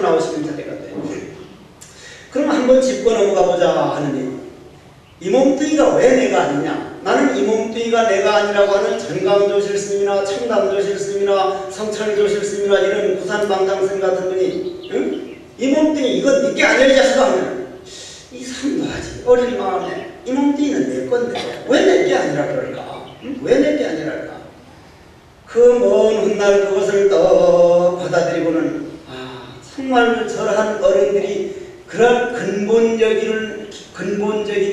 나오시는 자리가 돼. 그럼 한번 짚고 넘어가 보자 하느니 이 몸뚱이가 왜 내가 아니냐? 나는 이 몸뚱이가 내가 아니라고 하는 전광조실 스님이나 청담조실 스님이나 성철조실 스님이나 이런 부산방장스님 같은 분이 응? 이 몸뚱이 이건 네게 아니야 이 자식아 하면 이 삼도하지 어릴 마음에 이 몸뚱이는 내 건데 왜 내게 아니라 그럴까? 응? 왜 내게 아니랄까? 그 먼 훗날 그것을 또 받아들이고는 정말 저러한 어른들이 그런 근본적인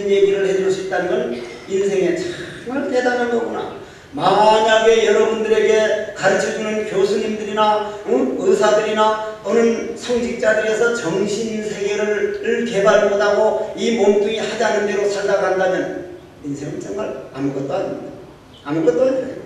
얘기를 해줄 수 있다는 건 인생에 정말 대단한 거구나. 만약에 여러분들에게 가르쳐주는 교수님들이나 의사들이나 또는 성직자들에서 정신세계를 개발 못하고 이 몸뚱이 하자는 대로 살다간다면 인생은 정말 아무것도 아닙니다. 아무것도 아니에요.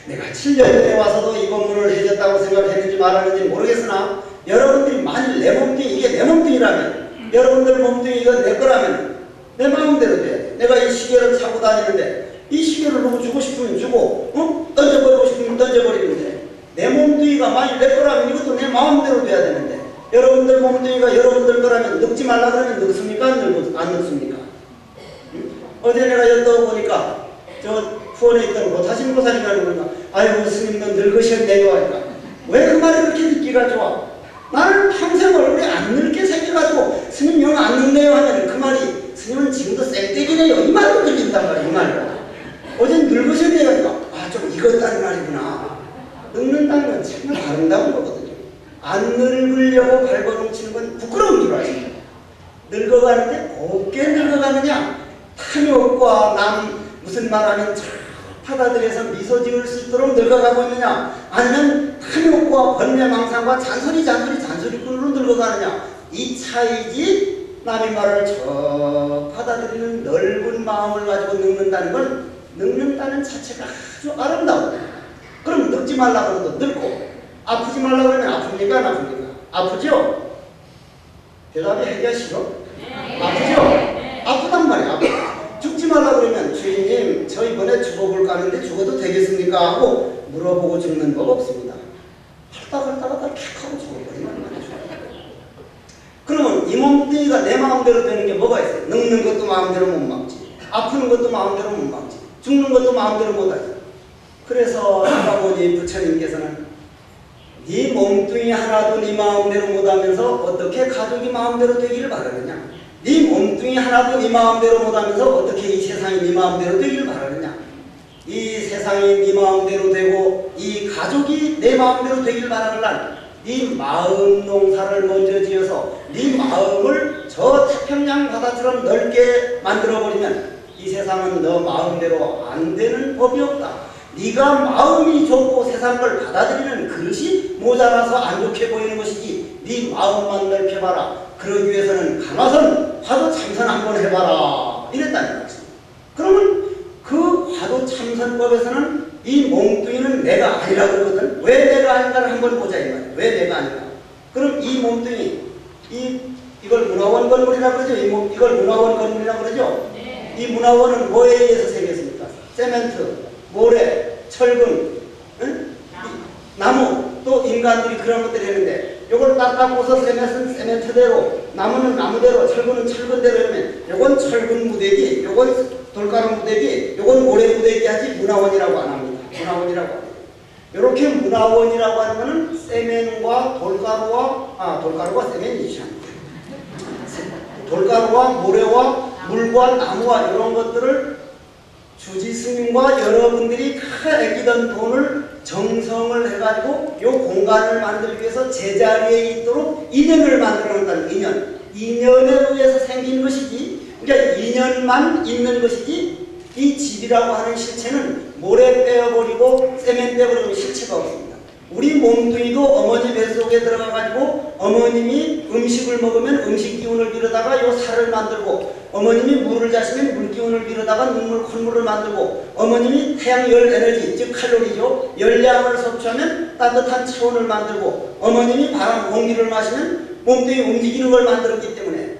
내가 7년 전에 와서도 이 법문을 해줬다고 생각했는지 말았는지 모르겠으나 여러분들이 만일 내 몸뚱이 이게 내 몸뚱이라면 여러분들 몸뚱이 이거 내 거라면 내 마음대로 돼야 돼. 내가 이 시계를 차고 다니는데 이 시계를 누구 주고 싶으면 주고 던져버리고 싶으면 던져버리는데 내 몸뚱이가 만일 내 거라면 이것도 내 마음대로 돼야 되는데 여러분들 몸뚱이가 여러분들 거라면 늙지 말라 그러면 늙습니까? 안 늙습니까? 어제 내가 여쭤보니까 저 후원에 있던 로타신 보살이라는 거니까 아이고 스님도 늙으셨네요 하니까 왜 그 말이 그렇게 듣기가 좋아? 나는 평생 얼굴에 안 늙게 생겨가지고 스님 영 안 늙네요 하면 그 말이 스님은 지금도 쌩떼기네요 이 말로 들린단 말이야. 이 말로 어젠 늙으셨네요 하니까 아 좀 익었다는 말이구나. 늙는다는 건 정말 아름다운 거거든요. 안 늙으려고 발버둥치는 건 부끄러운 줄 아십니까? 늙어가는데 곱게 늙어가느냐 탐욕과 남 무슨 말하면 받아들여서 미소 지을 수 있도록 늙어가고 있느냐 아니면 탐욕과 번뇌망상과 잔소리꾼으로 늙어가느냐 이 차이지 남의 말을 저 받아들이는 넓은 마음을 가지고 늙는다는 건 늙는다는 자체가 아주 아름다워. 그럼 늙지 말라고 해도 늙고 아프지 말라고 하면 아픕니까 안 아픕니까? 아프죠? 대답이 하기가 싫어? 아프죠? 아프단 말이야. 죽지 말라고 그러면 주인님 저 이번에 죽어볼까 하는데 죽어도 되겠습니까? 하고 물어보고 죽는 법 없습니다. 헐떡헐떡하다 킥 하고 죽어버리면 말이죠. 그러면 이 몸뚱이가 내 마음대로 되는 게 뭐가 있어요? 늙는 것도 마음대로 못 막지. 아프는 것도 마음대로 못 막지. 죽는 것도 마음대로 못 하지. 그래서 할아버지 부처님께서는 네 몸뚱이 하나도 네 마음대로 못하면서 어떻게 가족이 마음대로 되기를 바라느냐. 네 몸뚱이 하나도 네 마음대로 못하면서 어떻게 이 세상이 네 마음대로 되기를 바라느냐. 이 세상이 네 마음대로 되고 이 가족이 내 마음대로 되길 바라는 네 마음 농사를 먼저 지어서 네 마음을 저 태평양 바다처럼 넓게 만들어버리면 이 세상은 너 마음대로 안 되는 법이 없다. 네가 마음이 좋고 세상을 받아들이는 그릇이 모자라서 안 좋게 보이는 것이지 네 마음만 넓혀봐라. 그러기 위해서는 강화선 화도 참선 한번 해봐라. 이랬다는 것입니다. 그러면 그 화도 참선법에서는 이 몸뚱이는 내가 아니라 그러거든. 왜 내가 아닌가를 한번 보자 이 말이야. 왜 내가 아닌가. 그럼 이 몸뚱이 이걸 문화원 건물이라고 그러죠. 이걸 문화원 건물이라고 그러죠. 네. 이 문화원은 뭐에 의해서 생겼습니까? 세멘트, 모래, 철근, 응? 나무, 또 인간들이 그런 것들을 했는데 요걸 닦아고서 세멘트대로, 나무는 나무대로, 철근은 철근대로 하면 요건 철근 무대기, 요건 돌가루 무대기, 요건 모래 무대기 하지 문화원이라고 안 합니다. 문화원이라고 합니다. 요렇게 문화원이라고 하는 거는 세멘과 돌가루와 세멘이죠. 돌가루와 모래와 물과 나무와 이런 것들을 주지 스님과 여러분들이 아끼던 돈을 정성을 해가지고 요 공간을 만들기 위해서 제자리에 있도록 인연을 만들어낸다는 인연에 의해서 생긴 것이지, 그러니까 인연만 있는 것이지 이 집이라고 하는 실체는 모래 빼어버리고 세멘 빼버리면 실체가 없습니다. 우리 몸뚱이도 어머니 뱃속에 들어가가지고 어머님이 음식을 먹으면 음식 기운을 빌어다가 요 살을 만들고, 어머님이 물을 자시면 물 기운을 빌어다가 눈물 콧물을 만들고, 어머님이 태양열 에너지 즉 칼로리죠, 열량을 섭취하면 따뜻한 체온을 만들고, 어머님이 바람 공기를 마시면 몸뚱이 움직이는 걸 만들었기 때문에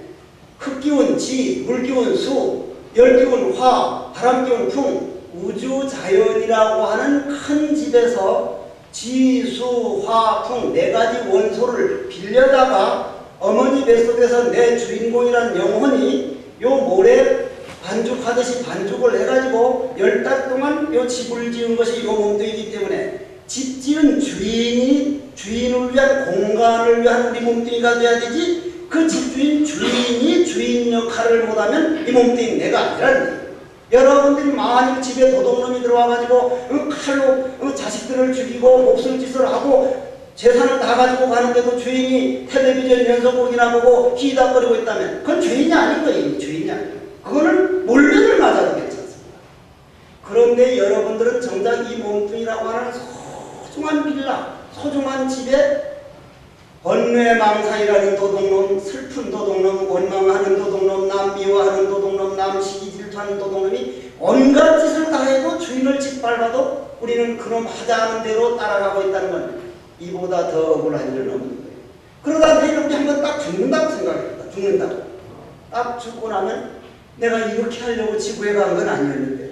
흙기운 지, 물기운 수, 열기운 화, 바람기운 풍, 우주자연이라고 하는 큰 집에서 지, 수, 화, 풍 네 가지 원소를 빌려다가 어머니 뱃속에서 내 주인공이란 영혼이 요 모래 반죽하듯이 반죽을 해가지고 10달 동안 요 집을 지은 것이 요 몸뚱이기 때문에 집 지은 주인을 위한 공간을 위한 우리 몸뚱이가 돼야 되지, 그 집주인 주인이 주인 역할을 못하면 이 몸뚱이 내가 아니라는 거예요. 여러분들이 만일 집에 도둑놈이 들어와가지고 칼로 자식들을 죽이고 목술짓을 하고 재산을 다 가지고 가는데도 주인이 텔레비전 연속극이나 보고 희닥거리고 있다면 그건 주인이 아닌 거예요. 주인이 아니에요. 그거는 몰래를 맞아도 괜찮습니다. 그런데 여러분들은 정작 이 몸뚱이라고 하는 소중한 빌라, 소중한 집에 번뇌망상이라는 도둑놈, 슬픈 도둑놈, 원망하는 도둑놈, 남 미워하는 도둑놈, 남 시기 질투하는 도둑놈이 온갖 짓을 다 해도 주인을 짓밟아도 우리는 그놈 하자는 대로 따라가고 있다는 건 이보다 더 억울한 일은 없는 거예요. 그러다 내일 우리 한번 딱 죽는다고 생각합니다. 죽는다고. 딱 죽고 나면 내가 이렇게 하려고 지구에 간 건 아니었는데,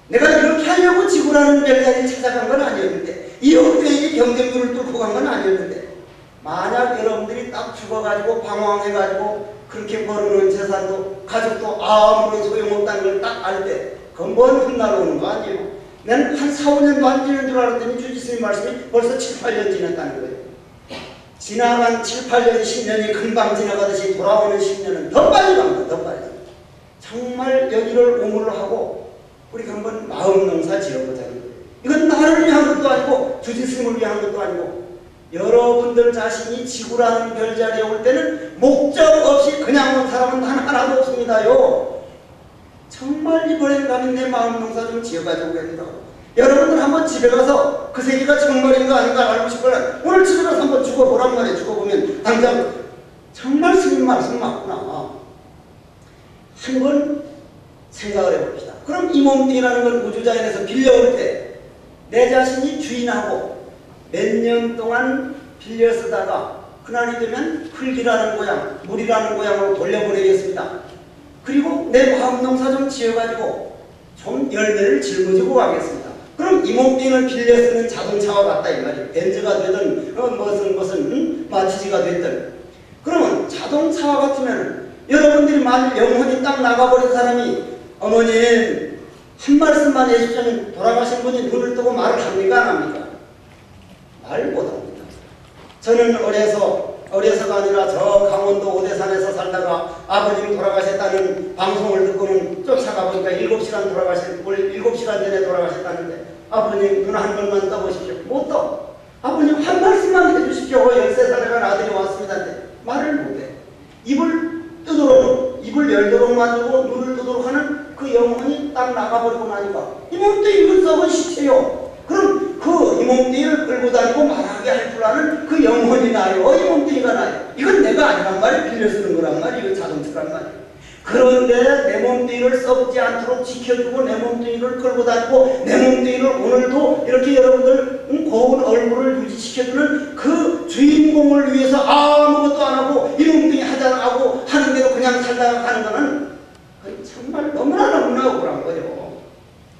내가 이렇게 하려고 지구라는 별자리를 찾아간 건 아니었는데, 이렇게 경쟁률을 뚫고 간 건 아니었는데, 만약 여러분들이 딱 죽어가지고 방황해가지고 그렇게 벌어놓은 재산도 가족도 아무런 소용없다는 걸 딱 알 때 그건 뭔 훗날 오는 거 아니에요. 나는 한 4, 5년도 안 지는 줄 알았더니 주지스님 말씀이 벌써 7, 8년 지났다는 거예요. 지나간 7, 8년, 10년이 금방 지나가듯이 돌아오는 10년은 더 빨리 갑니다. 더 빨리. 정말 여기를 오물로 하고 우리가 한번 마음 농사 지어보자는 거예요. 이건 나를 위한 것도 아니고 주지스님을 위한 것도 아니고 여러분들 자신이 지구라는 별자리에 올 때는 목적 없이 그냥 온 사람은 단 하나도 없습니다요. 정말 이번엔 가면 내 마음 농사 좀 지어가지고 됩니다. 여러분들 한번 집에 가서 그 세계가 정말인가 아닌가 알고 싶으면 오늘 집에 가서 한번 죽어보란 말이에요. 죽어보면 당장 정말 스님 말씀 맞구나. 한번 생각을 해봅시다. 그럼 이 몸뚱이라는 건 우주자연에서 빌려올 때 내 자신이 주인하고 몇 년 동안 빌려 쓰다가 그날이 되면 흙이라는 고향, 물이라는 고향으로 돌려보내겠습니다. 그리고 내 마음 농사 좀 지어가지고 좀 열매를 짊어지고 가겠습니다. 그럼 이 몸뚱이를 빌려 쓰는 자동차와 같다 이 말이에요. 벤츠가 되든 무슨 마티즈가 됐든. 그러면 자동차와 같으면 여러분들이 만일 영혼이 딱 나가버린 사람이 어머님 한 말씀만 해주시면 돌아가신 분이 눈을 뜨고 말을 합니까 안 합니까? 말 못합니다. 저는 어려서가 아니라 저 강원도 오대산에서 살다가 아버님 돌아가셨다는 방송을 듣고는 쫓아가 보니까 7시간 전에 돌아가셨다는데 아버님 눈 한 번만 떠보십시오. 못 떠. 아버님 한 말씀만 해주십시오. 13살에 간 아들이 왔습니다. 말을 못해. 입을 열도록 만들고 눈을 뜨도록 하는 그 영혼이 딱 나가버리고 나니까 이 몸뚱이 이건 썩은 시체요. 그럼 그 이 몸뚱이를 끌고 다니고 말하게 할 줄 아는 그 영혼이 나요. 이 몸뚱이가 나요. 이건 내가 아니란 말이에요. 빌려 쓰는 거란 말이에요. 이건 자동차란 말이에요. 그런데 내 몸뚱이를 썩지 않도록 지켜주고 내 몸뚱이를 끌고 다니고 내 몸뚱이를 오늘도 이렇게 여러분들 고운 얼굴을 유지시켜주는 그 주인공을 위해서 아무것도 안 하고 이 몸뚱이 하자고 하는 대로 그냥 살다가 가는 거는 정말 너무나 억울한 거예요.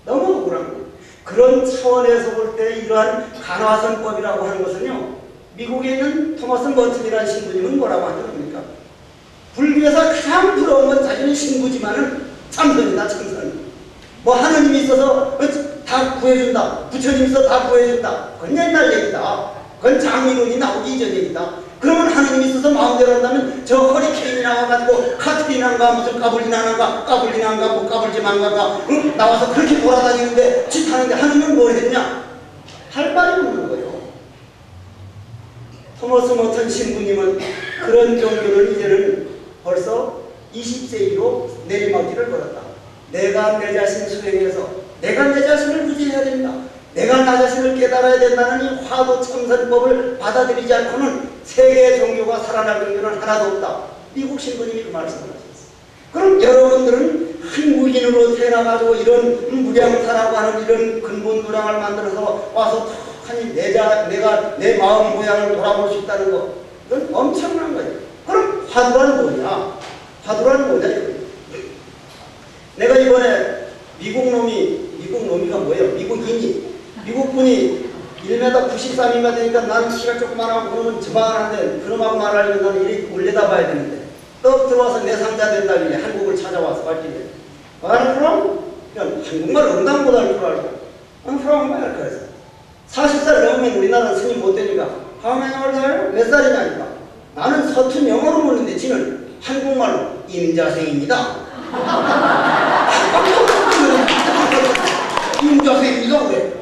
너무 억울한 거예요. 그런 차원에서 볼 때 이러한 간화선법이라고 하는 것은요, 미국에 있는 토마스 머튼이라는 신부님은 뭐라고 하십니까? 불교에서 가장 부러운 건 자기는 신부지만은 참선이다, 참선. 뭐 하느님이 있어서 다 구해준다, 부처님이 있어서 다 구해준다. 그건 옛날 얘기다. 그건 장미론이 나오기 이전 얘기다. 그러면 하느님이 있어서 마음대로 한다면 저 허리케인이 나와가지고 카트리나인가 무슨 까불리나인가 뭐 까불지만가가 나와서 그렇게 돌아다니는데 짓하는데 하느님은 뭘 했냐? 할 말이 없는 거예요. 토마스 머튼 신부님은 그런 종교를 이제는 벌써 20세기로 내리막길을 걸었다. 내가 내 자신 수행해서 내가 내 자신을 유지해야 된다. 내가 나 자신을 깨달아야 된다는 이 화두 참선법을 받아들이지 않고는 세계의 종교가 살아날 종교는 하나도 없다. 미국 신부님이 그 말씀을 하셨어요. 그럼 여러분들은 한국인으로 태어나가지고 이런 무량타라고 하는 이런 근본 무량을 만들어서 와서 탁하니 내가 내 마음 모양을 돌아볼 수 있다는 거, 이건 엄청난 거예요. 그럼 화두란 뭐냐? 화두란 뭐냐 이거예요. 내가 이번에 미국놈이가 뭐예요? 미국분이 1m 93이가 되니까 나는 키가 조그만하고 그러면 저만한데 그놈하고 말하려면 나는 이렇게 올려다봐야 되는데 떡 들어와서 내 상자 된다길래 한국을 찾아와서 밝히네. 그럼 한국말 응당 못할 줄 알고 프랑말 할 거였어. 40살 넘으면 우리나라 스님 못 되니까 하면을 몇 살이냐니까 나는 서툰 영어로 묻는데 지는 한국말로 임자생입니다. 임자생입니다 그래.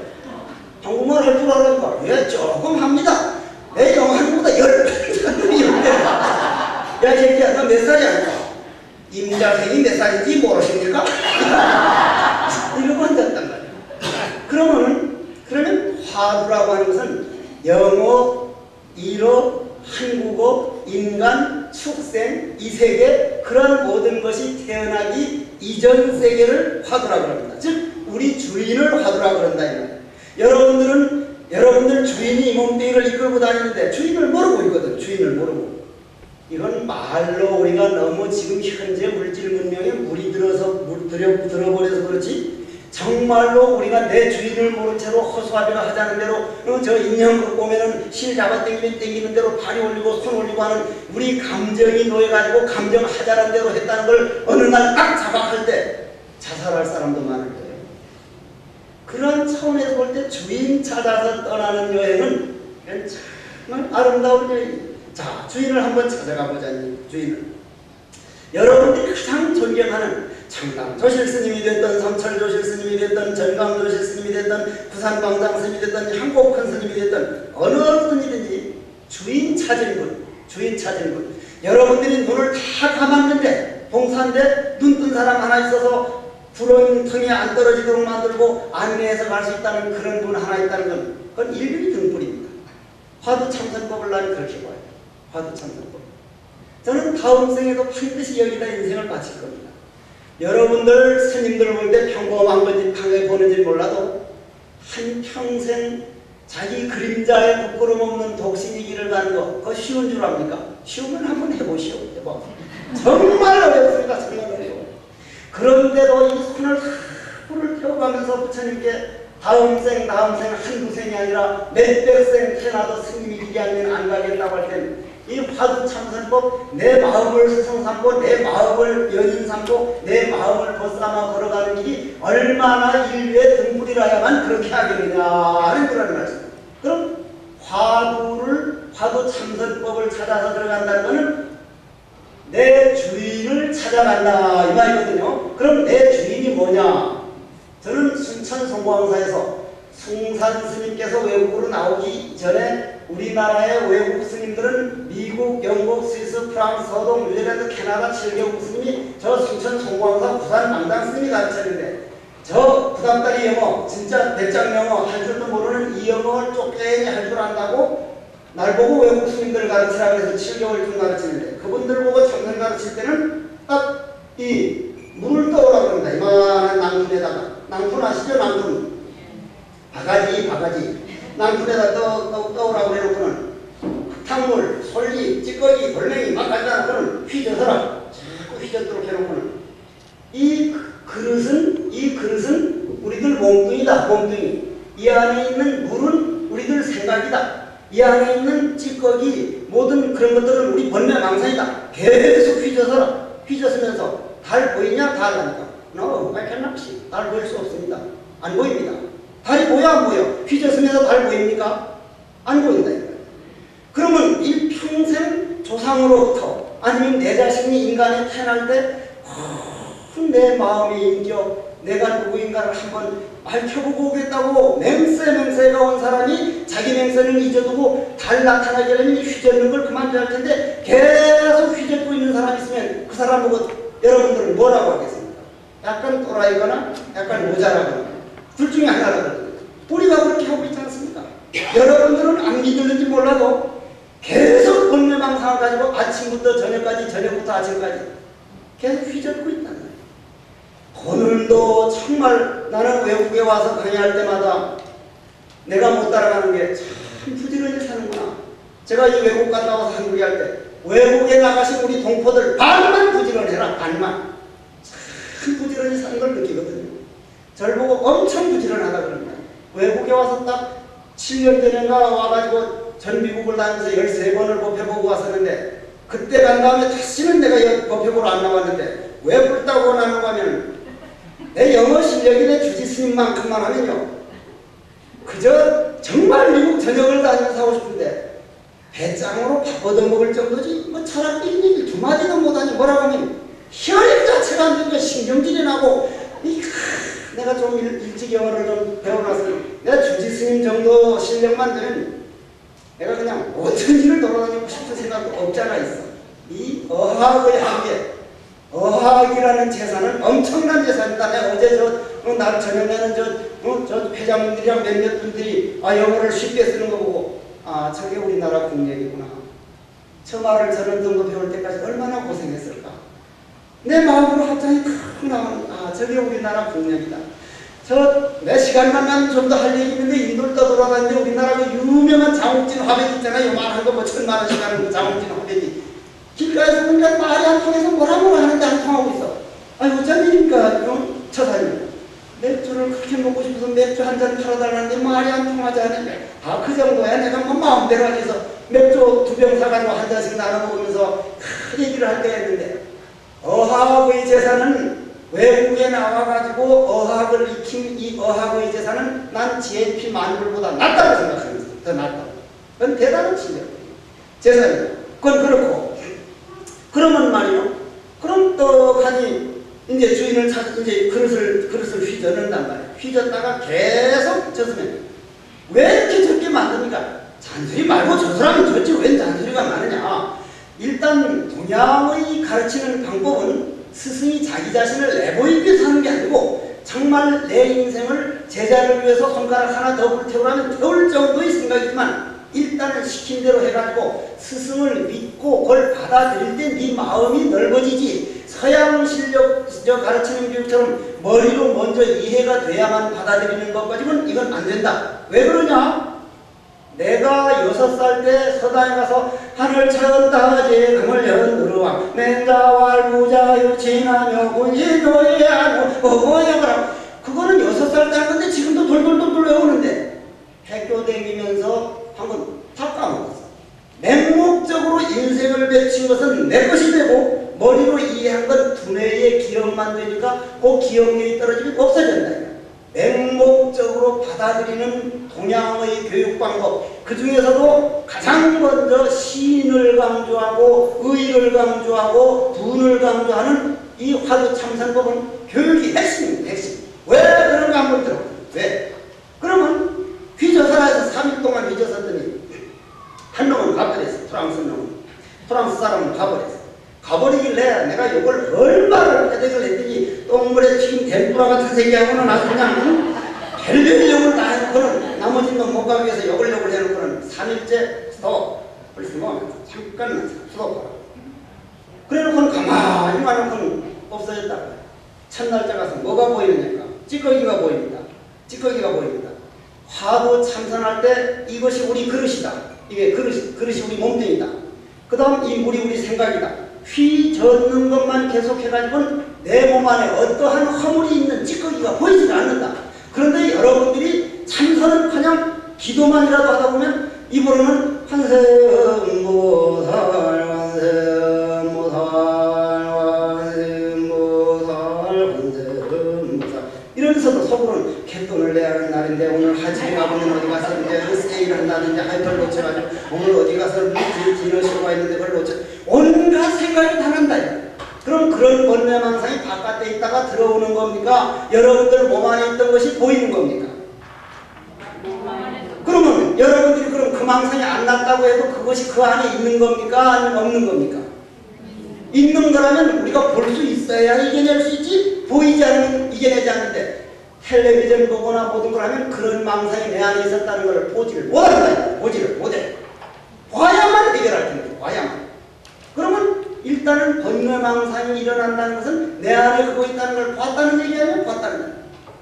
한국말 할 줄 알으니까 예 조금 합니다. 내 영어 한국보다 10배. 야 새끼야 너 몇 살이야? 임자생이 몇 살인지 모르십니까? 이러고 앉았단 말이야. 그러면 화두라고 하는 것은 영어, 일어, 한국어, 인간, 축생, 이 세계 그런 모든 것이 태어나기 이전 세계를 화두라고 합니다. 즉 우리 주인을 화두라고 그런다. 여러분들 주인이 이 몸뚱이를 이끌고 다니는데 주인을 모르고 있거든. 주인을 모르고. 이건 말로 우리가 너무 지금 현재 물질 문명에 물이 들어버려서 그렇지 정말로 우리가 내 주인을 모른 채로 허수아비가 하자는 대로 저 인형 보면은 실 잡아 당기는 대로 발이 올리고 손 올리고 하는 우리 감정이 놓여가지고 감정 하자는 대로 했다는 걸 어느 날 딱 자각할 때 자살할 사람도 많을 거예요. 그런 차원에서 볼 때 주인 찾아서 떠나는 여행은 정말 아름다운 여행이에요. 자, 주인을 한번 찾아가 보자니 주인을. 여러분들이 가장 존경하는 청담 조실 스님이 됐던 삼철 조실 스님이 됐던 전강 조실 스님이 됐던 부산 방장 스님이 됐던 한국 큰 스님이 됐던 어느 분이든지 주인 찾은 분. 여러분들이 눈을 다 감았는데 봉사인데 눈 뜬 사람 하나 있어서 불은 텅이 안 떨어지도록 만들고 안내해서 갈 수 있다는 그런 분 하나 있다는 건 그건 일일이 등불입니다. 화두 참선법을 나는 그렇게 봐요. 화두 참선법. 저는 다음 생에도 반드시 여기다 인생을 바칠 겁니다. 여러분들 스님들 볼 때 평범한 건지 방에 보는지 몰라도 한평생 자기 그림자에 부끄럼 없는 독신이 길을 가는 거 그거 쉬운 줄 압니까? 쉬우면 한번 해보시오. 정말 어렵습니다. 정말 어려워요. 그런데도 이 손을 불을 펴가면서 부처님께 다음 생 한두 생이 아니라 몇백 생 태어나도 스님이 길이 아니면 안 가겠다고 할 땐 이 화두참선법, 내 마음을 스승 삼고 내 마음을 연인 삼고 내 마음을 벗삼아 걸어가는 일이 얼마나 인류의 등불이라야만 그렇게 하겠느냐 하는 거라는 말씀. 그럼 화두참선법을 찾아서 들어간다는 것은 내 주인을 찾아간다 이 말이거든요. 그럼 내 주인이 뭐냐? 저는 순천 송광사에서 숭산 스님께서 외국으로 나오기 전에 우리나라의 외국 스님들은 미국, 영국, 스위스, 프랑스, 서동, 뉴질랜드, 캐나다 7개국 스님이 저 순천 송광사 부산 망당 스님이 가르쳤는데 저 구닥다리 영어, 진짜 배짱 영어 할 줄도 모르는 이 영어를 쪽대니 할 줄 안다고 날 보고 외국 스님들 가르치라고 해서 7개월쯤 가르치는데 그분들 보고 참선 가르칠 때는 딱 이 물을 떠오라고 합니다. 이만한 낭푼에다가 낭푼 아시죠? 낭푼 바가지 낭푼에다 떠오라고 해놓고는 흙탕물, 솔잎, 찌꺼기, 돌멩이 막 갖다 놓고는 휘저어라 자꾸 휘젓도록 해놓고는 이 그릇은 우리들 몸뚱이다. 몸뚱이. 이 안에 있는 물은 우리들 생각이다. 이 안에 있는 찌꺼기 모든 그런 것들은 우리 번뇌망상이다. 계속 휘저어라. 휘저으면서 달 보이냐? 달 하니까 No, I cannot see. 달 보일 수 없습니다. 안 보입니다. 달이 보여 안 보여? 휘저으면서 달 보입니까? 안 보인다. 그러면 일평생 조상으로부터 아니면 내 자신이 인간에 태어날 때 내 마음의 인격 내가 누구인가를 한번 밝혀보고 오겠다고 맹세가 온 사람이 자기 맹세는 잊어두고 달 나타나게 되면 휘젓는 걸 그만둬야 할 텐데 계속 휘젓고 있는 사람이 있으면 그 사람 보고 여러분들은 뭐라고 하겠습니까? 약간 또라이거나 약간 모자라거나 둘 중에 하나라거든요. 우리가 그렇게 하고 있지 않습니까? 여러분들은 안 믿을는지 몰라도 계속 번뇌망상을 가지고 아침부터 저녁까지 저녁부터 아침까지 계속 휘젓고 있다는 거예요. 오늘도 정말 나는 외국에 와서 강의할 때마다 내가 못 따라가는 게 참 부지런히 사는구나. 제가 이 외국 갔다 와서 한국에 할 때 외국에 나가신 우리 동포들 반만 부지런해라. 반만. 참 부지런히 사는 걸 느끼거든요. 저를 보고 엄청 부지런하다 그럽니다. 외국에 와서 딱 7년 전인가 와가지고 전 미국을 다니면서 13번을 법회보고 왔었는데 그때 간 다음에 다시는 내가 법회보러 안 나왔는데 왜 불다고 나누고 하면 내 영어 실력이 내 주지스님만큼만 하면요 그저 정말 미국 전역을 다니면서 하고 싶은데 배짱으로 밥 얻어먹을 정도지 뭐 철학적인 얘기 두 마디도 못하니 뭐라고 하면 혈액 자체가 안 되니까 신경질이 나고 내가 좀 일찍 영어를 좀 배워놨으면 내가 주지스님 정도 실력만 되면 내가 그냥 어쩐지를 돌아다니고 싶은 생각도 없잖아 있어. 이 어학의 한계 어학이라는 재산은 엄청난 재산이다. 내가 어제 날 저녁에는 저 회장님들이랑 몇몇 분들이 영어를 쉽게 쓰는 거 보고 저게 우리나라 국력이구나. 저 말을 저런 정도 배울 때까지 얼마나 고생했을까. 내 마음으로 합장이 탁 나오는 저게 우리나라 국력이다. 저 몇 시간만 나면 좀 더 할 얘기 있는데 인도를 떠돌아다니는데 우리나라 그 유명한 장욱진 화백 있잖아요. 요만한 거 뭐 1000만원씩 하는 그 장욱진 화백이 길가에서 보니까 말이 안 통해서 뭐라 하는데 안 통하고 있어. 어쩐 일입니까? 처사님. 맥주를 그렇게 먹고 싶어서 맥주 한 잔 팔아달라는데 말이 안 통하지 않는데 그 정도야. 내가 뭐 마음대로 하면서 맥주 2병 사가지고 한 잔씩 나눠 먹으면서 큰 얘기를 할 때가 있는데 어학의 재산은 외국에 나와가지고 어학을 익힌 이 어학의 재산은 난 GNP 만불보다 낫다고 생각합니다. 더 낫다고. 그건 대단한 재산이에요. 그건 그렇고 그러면 말이요. 그럼 떡하니 이제 주인을 찾아 이제 그릇을 휘저는단 말이에요. 휘젓다가 계속 젖으면 왜 이렇게 적게 만듭니까? 잔소리 말고 저 사람이 젖지 왜 잔소리가 많으냐. 일단 동양의 가르치는 방법은 스승이 자기 자신을 내보이기 위해서 하는 게 아니고 정말 내 인생을 제자를 위해서 손가락 하나 더 불태우라면 태울 정도의 생각이지만 일단은 시킨 대로 해가지고 스승을 믿고 그걸 받아들일 때 네 마음이 넓어지지 서양 실력 가르치는 교육처럼 머리로 먼저 이해가 돼야만 받아들이는 것 가지고는 이건 안 된다. 왜 그러냐? 내가 6살 때 서당에 가서 하늘 천다제 금을 연으로와 맹자왈부자유 지나며 군지도에 하며 어여가라. 그거는 6살 때 한 건데 지금도 돌돌돌돌 외우는데 학교 다니면서 한 번 다 까먹었어. 맹목적으로 안 되니까 그 기억력이 떨어지면 없어진다. 맹목적으로 받아들이는 동양의 교육 방법, 그 중에서도 가장 먼저 신을 강조하고 의를 강조하고 분을 강조하는 이 화두참선법은 교육이 핵심입니다. 핵심. 왜 그런가 한번 들어보세요. 왜? 그러면 휘저사에서 3일 동안 휘저었더니 한 놈은 가버렸어. 프랑스 놈은. 프랑스 사람은 가버렸어. 가버리길래 내가 이걸 얼마나 해석을 했더니 똥물에 튀긴 덴뿌라 같은 새끼하고는 아주 그냥 별별욕을 다 해놓고는 나머지 놈 못 가기 위해서 욕을 해놓고는 3일째 스톱. 벌써 뭐 잠깐만 스톱하라. 그래놓고는 가만히 와놓고는 없어졌다. 첫날째 가서 뭐가 보이느냐? 찌꺼기가 보입니다. 찌꺼기가 보입니다. 화두 참선할 때 이것이 우리 그릇이다. 이게 그릇이 우리 몸뚱이다. 그 다음 이 물이 우리 생각이다. 휘젓는 것만 계속해가지고는 내 몸 안에 어떠한 허물이 있는 찌꺼기가 보이지 않는다. 그런데 여러분들이 참선을 그냥 기도만이라도 하다 보면 입으로는 환생보살 환생보살 환생보살 환생보살 이러면서도 속으로는 갯돈을 내야 하는 날인데 오늘 하지에 가보면 어디 가서 이제 세일을 한다든지 하이퍼를 놓쳐가지고 오늘 어디 가서 디너쇼가 있는데 그걸 놓쳐 온갖 생각이 다 난다. 그럼 그런 번뇌망상이 바깥에 있다가 들어오는 겁니까? 여러분들 몸 안에 있던 것이 보이는 겁니까? 그러면 여러분들이 그럼 그 망상이 안 났다고 해도 그것이 그 안에 있는 겁니까? 아니면 없는 겁니까? 있는 거라면 우리가 볼 수 있어야 이겨낼 수 있지 보이지 않으면 이겨내지 않는데 텔레비전 보거나 모든 걸 하면 그런 망상이 내 안에 있었다는 걸 보지를 못한다. 보지를 못해. 봐야만 해결할 텐데 봐야만. 그러면 일단은 번뇌망상이 일어난다는 것은 내 안에 그거 있다는 걸 봤다는 얘기 아니에요? 봤다는 거예요.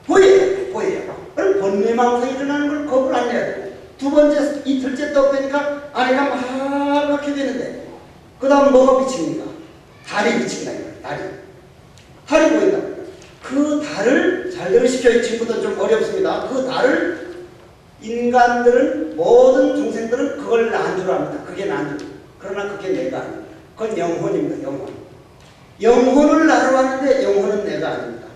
보여요. 보여요. 그럼 번뇌망상이 일어나는 걸 겁을 안 내야 돼요. 두 번째, 이틀째 떠보니까 아내가 막하게 되는데 그 다음 뭐가 비칩니까? 달이 비친다. 달이 보인다. 그 달을 잘 들으십시오. 이 친구들은 좀 어렵습니다. 그 달을 인간들은 모든 중생들은 그걸 난 줄 압니다. 그게 난 줄. 그러나 그게 내가 아닙니다. 그건 영혼입니다. 영혼. 영혼을 나로 하는데 영혼은 내가 아닙니다.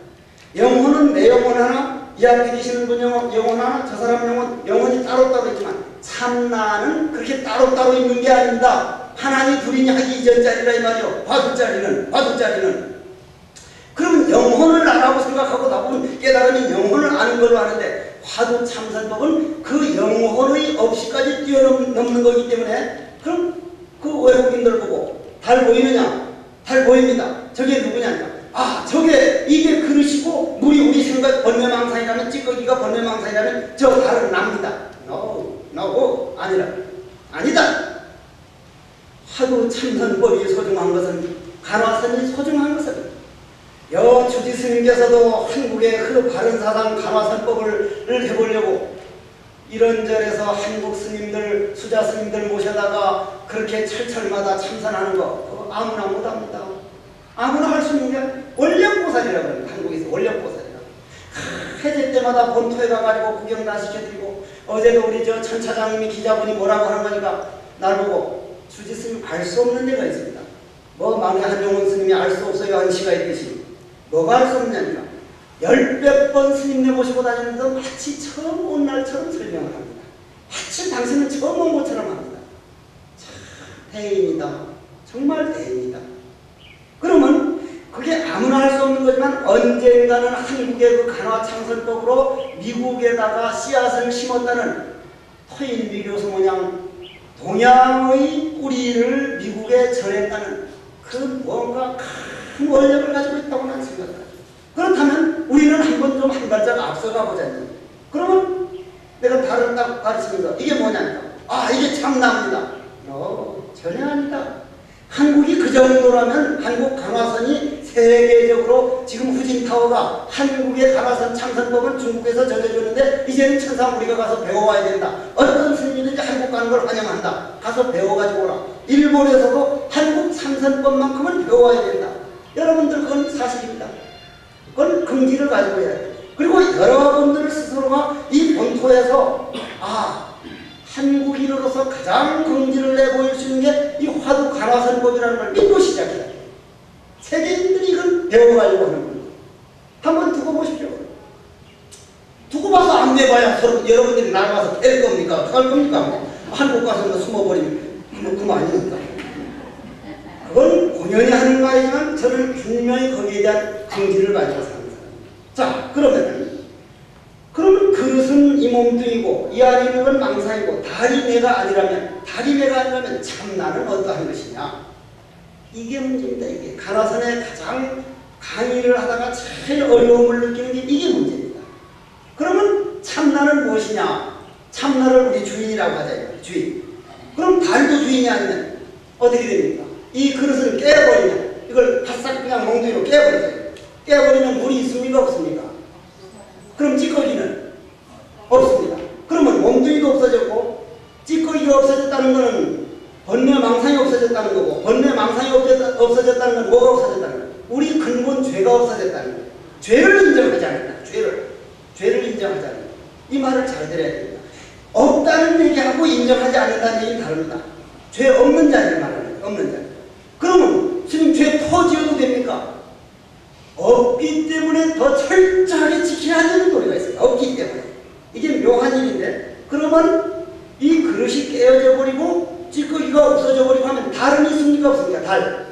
영혼은 내 영혼 하나, 이 앞에 계시는 분 영혼 하나, 저 사람 영혼이 따로따로 있지만 참나는 그렇게 따로따로 있는 게 아닙니다. 하나니 둘이니 하기 이전짜리라 이 말이요. 화두짜리는. 그러면 영혼을 나라고 생각하고 나보면 깨달으면 영혼을 아는 걸로 아는데 화두 참선법은 그 영혼의 없이까지 뛰어넘는 거기 때문에 그럼 그 외국인들 보고 달 보이느냐? 달 보입니다. 저게 누구냐니까. 아, 저게 이게 그릇이고 물이 우리 생각 번뇌망상이라면 찌꺼기가 번뇌망상이라면 저 달은 납니다. No, 아니다. 화두 참선법이 소중한 것은 간화선이 소중한 것은 주지 스님께서도 한국의 그 바른사상 간화선법을 해보려고 이런저래서 한국 스님들, 수자 스님들 모셔다가 그렇게 철철마다 참선하는 거 그거 아무나 못합니다. 아무나 할 수 있는 게 원력보살이라고 합니다. 한국에서 원력보살이라고. 해제 때마다 본토에 가가지고 구경 다 시켜드리고 어제도 우리 저 천 차장님이 기자분이 뭐라고 하는 거니까 날 보고 주지 스님 알 수 없는 데가 있습니다. 뭐 만에 한용운 스님이 알 수 없어요 한 시가 있듯이 뭐가 알 수 없냐니까 10몇 번 스님네 모시고 다니면서 마치 처음 온 날처럼 설명을 합니다. 마치 당신은 처음 온 것처럼 합니다. 참 대인이다. 정말 대인이다. 그러면 그게 아무나 할 수 없는 거지만 언젠가는 한국의 그 간화참선법으로 미국에다가 씨앗을 심었다는 토인비 교수 모양 동양의 뿌리를 미국에 전했다는 그 뭔가 큰 원력을 가지고 있다고 나는 생각합니다. 그렇다면 우리는 한번 좀 한 발짝 앞서가 보자니. 그러면 내가 달을 딱 가르치면서 이게 뭐냐니까. 아, 이게 참나입니다. 전혀 아니다. 한국이 그 정도라면 한국 간화선이 세계적으로 지금 후진타워가 한국의 간화선 참선법을 중국에서 전해주는데 이제는 천상 우리가 가서 배워와야 된다. 어떤 스님이든지 한국 가는 걸 환영한다. 가서 배워가지고 오라. 일본에서도 한국 참선법만큼은 배워와야 된다. 여러분들 그건 사실입니다. 그건 긍지를 가지고 해야 돼요. 그리고 여러분들 스스로가 이 본토에서 한국인으로서 가장 긍지를 내보일 수 있는 게 이 화두 간화선법이라는 걸 믿고 시작해야 돼요. 세계인들이 이걸 배워가려고 하는 겁니다. 안 돼봐야 서로 여러분들이 나가서 뗄 겁니까? 어떡할 겁니까? 뭐. 한국 가서 뭐 숨어버리면 그거 아닙니까? 그건 본연이 하는 말이지만 저는 분명히 거기에 대한 긍지를 가지고 사는 사람. 자, 그러면 그릇은 이 몸뚱이고 이 안에 있는 건 망상이고 달이 내가 아니라면 참나는 어떠한 것이냐? 이게 문제입니다. 이게 가나선에 가장 강의를 하다가 제일 어려움을 느끼는 게 이게 문제입니다. 그러면 참나는 무엇이냐? 참나를 우리 주인이라고 하잖아요. 주인. 그럼 달도 주인이 아니면 어떻게 됩니까? 이 그릇을 깨버리면 이걸 바싹 그냥 몽둥이로 깨버리세요. 깨버리면 물이 있습니까? 없습니까? 그럼 찌꺼기는 없습니다. 그러면 몽둥이도 없어졌고 찌꺼기가 없어졌다는 것은 번뇌 망상이 없어졌다는 거고 번뇌 망상이 없어졌다는 건 뭐가 없어졌다는 거예요? 우리 근본 죄가 없어졌다는 거예요. 죄를 인정하지 않는다. 죄를 인정하지 않는다. 이 말을 잘 들어야 됩니다. 없다는 얘기하고 인정하지 않는다는 얘기는 다릅니다. 죄 없는 자를 말하는 거예요. 없는 자. 그러면 지금 죄 터지어도 됩니까? 없기 때문에 더 철저하게 지켜야 되는 도리가 있어요. 없기 때문에. 이게 묘한 일인데 그러면 이 그릇이 깨어져 버리고 찌꺼기가 없어져 버리고 하면 달은 있습니까? 없습니까?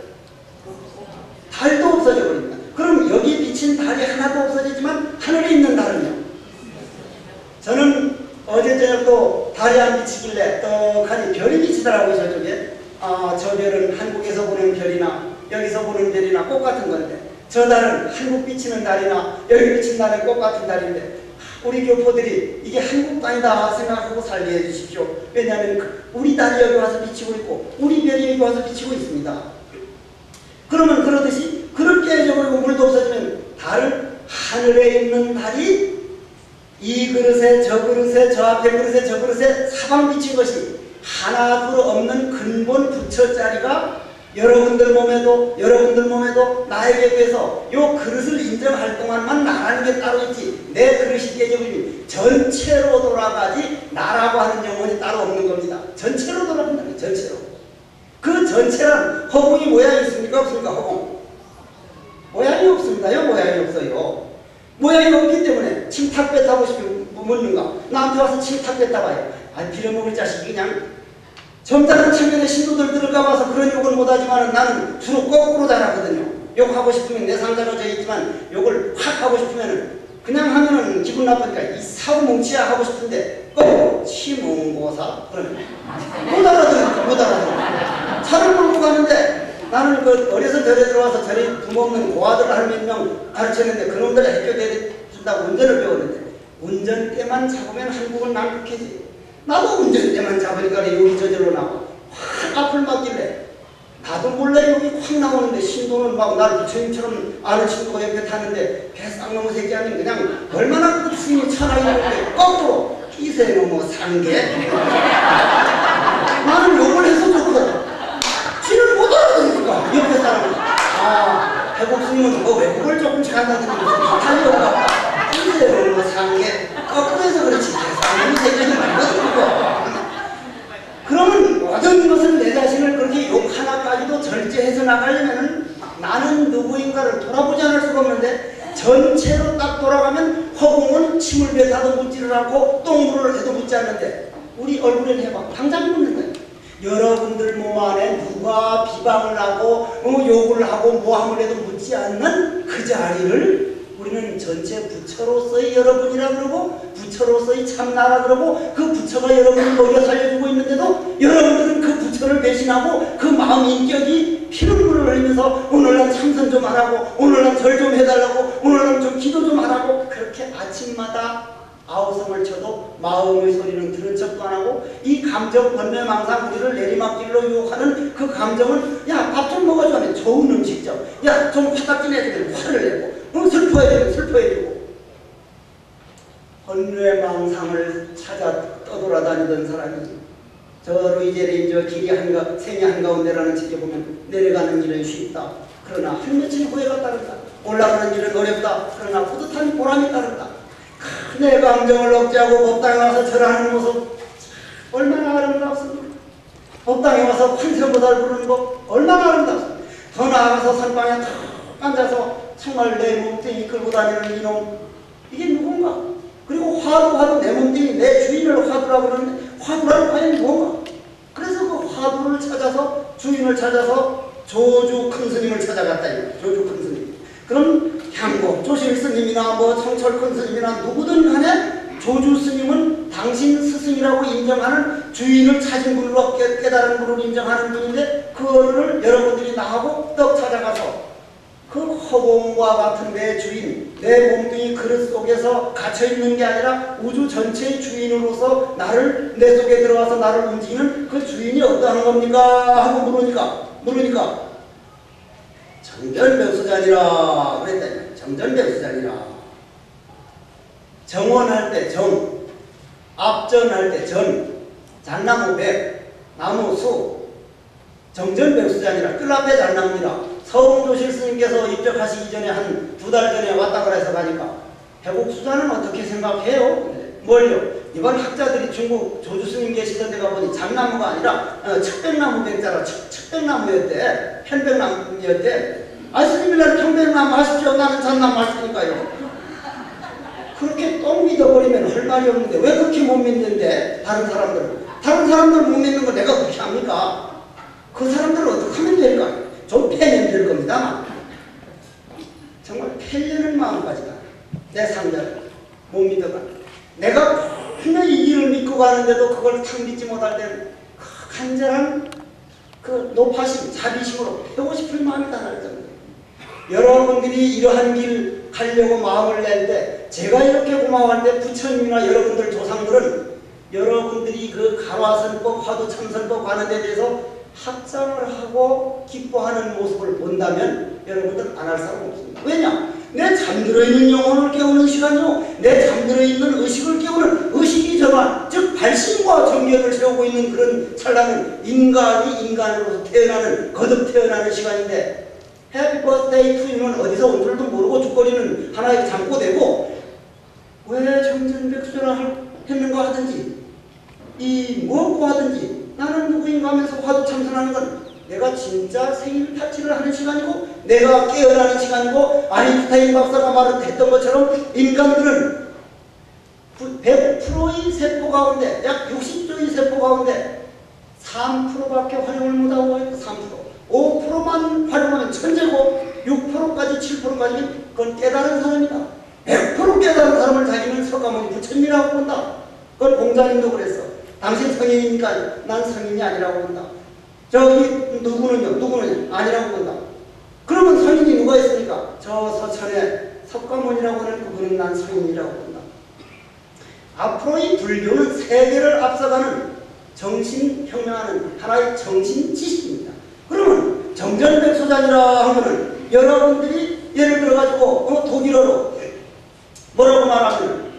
달도 없어져 버립니다. 그럼 여기 비친 달이 하나도 없어지지만 하늘에 있는 달은요? 저는 어제 저녁도 달이 안 비치길래 떡하니 별이 비치더라고요. 저쪽에. 저 별은 한국에서 보는 별이나 여기서 보는 별이나 똑같은 건데 저 달은 한국 비치는 달이나 여기 비친 달은 똑같은 달인데 우리 교포들이 이게 한국 땅이다 생각하고 살게 해주십시오. 왜냐하면 우리 달이 여기 와서 비치고 있고 우리 별이 여기 와서 비치고 있습니다. 그러면 그러듯이 그렇게 해줘버리고 물도 없어지면 달, 하늘에 있는 달이 이 그릇에 저 그릇에 저 앞에 그릇에 저 그릇에 사방 비친 것이 하나둘 없는 근본 부처자리가 여러분들 몸에도 나에게 비해서 요 그릇을 인정할 동안만 나라는 게 따로 있지 내 그릇이 깨져버리면 전체로 돌아가지 나라고 하는 영혼이 따로 없는 겁니다. 전체로 돌아간다는 거예요. 전체로. 그 전체란 허공이 모양이 있습니까? 없습니까? 허공. 모양이 없습니다요. 모양이 없어요. 모양이 없기 때문에 침탁배 타고 싶으면 묻는가? 나한테 와서 침탁배 타봐요. 빌어먹을 자식이 그냥 점잖은 청년의 신도들 들어가봐서 그런 욕을 못하지만 나는 주로 거꾸로 잘하거든요. 욕하고 싶으면 내 상자로 져 있지만 욕을 확 하고 싶으면 그냥 하면은 기분 나쁘니까 이 사고 뭉치야 하고 싶은데 거꾸로 치몽고사 그러면 못 알아들어. 차를 몰고 가는데 나는 그 어려서 절에 들어와서 절에 부모없는 고아들 한 몇 명 가르쳤는데 그놈들 해결해준다고 운전을 배웠는데 운전대만 잡으면 한국은 난폭해지. 나도 운전대만 잡으니까 여기 저절로 나와. 확 앞을 막길래 나도 몰래 여기 확 나오는데 신도는 막 날 부처님처럼 아는 친구가 옆에 타는데 개쌍놈의 새끼 아니면 그냥 얼마나 그 스님이 천하게 있는데 거꾸로 기세 넘어 산게 나는 욕을 해서 좋거든. 지를 못 알아듣으니까 옆에 사람은 해국 스님은 뭐 외국을 조금 잘한다는 게 이탈리아가 기세 넘어 산게 거꾸로 해서 그렇지 개쌍놈의 새끼는 말거든. 그러면 모든 것을 내 자신을 그렇게 욕 하나까지도 절제해서 나가려면 나는 누구인가를 돌아보지 않을 수가 없는데 전체로 딱 돌아가면 허공은 침을 뱉어도 묻지를 않고 똥물을 해도 묻지 않는데 우리 얼굴엔 해봐. 당장 묻는 거예요. 여러분들 몸 안에 누가 비방을 하고 욕을 하고 모함을 해도 묻지 않는 그 자리를 우리는 전체 부처로서의 여러분이라 그러고 부처로서의 참나라 그러고 그 부처가 여러분을 먹여 살려주고 있는데도 여러분들은 그 부처를 배신하고 그 마음 인격이 피눈물을 흘리면서 오늘 난 참선 좀 하라고 오늘 난 절 좀 해달라고 오늘 난 좀 기도 좀 하라고 그렇게 아침마다 아우성을 쳐도 마음의 소리는 들은 척도 안 하고 이 감정 번뇌망상 우리를 내리막길로 유혹하는 그 감정은 야 밥 좀 먹어줘 하면 좋은 음식점 야 좀 화딱지 내주면 화를 내고 슬퍼해주면 슬퍼해주고 번뇌망상을 찾아 떠돌아다니던 사람이 저 루이제린 저 길이 생이 한가운데라는 책에 보면 내려가는 일은 쉽다. 그러나 한 며칠 후회가 따른다. 올라가는 일은 어렵다. 그러나 뿌듯한 보람이 따른다. 내 감정을 억제하고 법당에 와서 절하는 모습 얼마나 아름답습니까? 법당에 와서 환세보살 부르는 법 얼마나 아름답습니까? 더 나아가서 선방에 탁 앉아서 정말 내 몸뚱이 끌고 다니는 이놈 이게 누군가? 그리고 화두 내 몸뚱이 내 주인을 화두라고 그러는데 화두라는 과연 뭔가? 그래서 그 화두를 찾아서 주인을 찾아서 조주 큰 스님을 찾아갔다 이거. 조주 큰 스님. 그럼 향고 조실 스님이나 뭐 성철 큰 스님이나 누구든 간에 조주 스님은 당신 스승이라고 인정하는 주인을 찾은 분으로 깨달은 분으로 인정하는 분인데 그거를 여러분들이 나하고 떡 찾아가서 그 허공과 같은 내 주인, 내 몸뚱이 그릇 속에서 갇혀있는 게 아니라 우주 전체의 주인으로서 나를 내 속에 들어와서 나를 움직이는 그 주인이 어떠한 겁니까? 하고 물으니까 정전백수자니라 그랬다. 정전백수자니라. 정원할 때 정, 앞전할 때 전, 잣나무 백, 나무 수, 정전백수자니라. 뜰 앞에 잣나무니라. 서웅조실 스님께서 입적하시기 전에 한 2달 전에 왔다 그래서 가니까 배곡수자는 어떻게 생각해요? 뭘요? 이번 학자들이 중국 조주 스님 계시던 데가 보니 잣나무가 아니라 척백나무 백자라 척백나무였대. 편백나무였대. 아 스님이란 평백나무 하십시오. 나는 잣나무 할 테니까요. 그렇게 똥 믿어버리면 할 말이 없는데 왜 그렇게 못 믿는데 다른 사람들 못 믿는 거 내가 그렇게 합니까? 그 사람들을 어떻게 하면 될까? 좀 패면 될 겁니다. 정말 패려는 마음까지다. 내 상대를 못 믿어가. 내가 분명히 이 길을 믿고 가는데도 그걸 탁 믿지 못할 때는 그 간절한 그 높아심, 자비심으로 패고 싶을 마음이 다 날 정도예요. 여러분들이 이러한 길 가려고 마음을 낼 때 제가 이렇게 고마워하는데 부처님이나 여러분들 조상들은 여러분들이 그 가화선법, 화두참선법 가는 데 대해서 합장을 하고 기뻐하는 모습을 본다면 여러분들 안 할 사람 없습니다. 왜냐? 내 잠들어 있는 영혼을 깨우는 시간이요. 내 잠들어 있는 의식을 깨우는 의식이 전환, 즉 발심과 정견을 세우고 있는 그런 찰나는 인간이 인간으로서 태어나는, 거듭 태어나는 시간인데 해피 버스데이 투 유는 어디서 온 줄도 모르고 죽거리는 하나의 잠꼬대고 왜 정전백수라 했는가 하든지 이 무엇고 하든지 나는 누구인가 하면서 화두 참선하는 건 내가 진짜 생일 파티를 하는 시간이고 내가 깨어나는 시간이고 아인슈타인 박사가 말했던 것처럼 인간들은 100%의 세포 가운데 약 60조의 세포 가운데 3%밖에 활용을 못하고 있고 3% 5%만 활용하면 천재고 6%까지 7%까지는 그건 깨달은 사람이다. 100% 깨달은 사람을 자기는 석가모니 부처님이라고 본다. 그건 공자님도 그랬어. 당신 성인이니까 난 성인이 아니라고 본다. 저기 누구는요? 아니라고 본다. 그러면 성인이 누가 있습니까? 저 서천에 석가모니라고 하는 그분은 난 성인이라고 본다. 앞으로 이 불교는 세계를 앞서가는 정신혁명하는 하나의 정신지식입니다. 그러면 정전백수자니라 하면은 여러분들이 예를 들어가지고 독일어로 뭐라고 말하면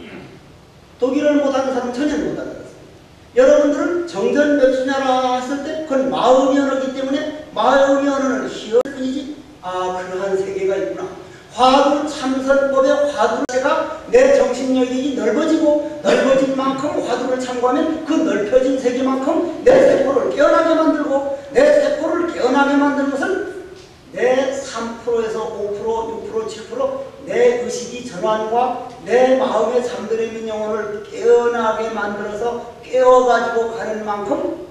독일어를 못하는 사람은 전혀 못하는 거예요. 여러분들은 정전백수냐라 했을 때 그건 마음의 언어이기 때문에 마음의 언어는 희어뿐이지 그러한 세계가 있구나. 화두 참선법의 화두가 내 정신력이 넓어지고 넓어진 만큼 화두를 참고하면 그 넓혀진 세계만큼 내 세포를 깨어나게 만들고 내 세포를 깨어나게 만드는 것은 내 3%에서 5%, 6%, 7%내 의식이 전환과 내 마음에 잠들어 있는 영혼을 깨어나게 만들어서 깨어가지고 가는 만큼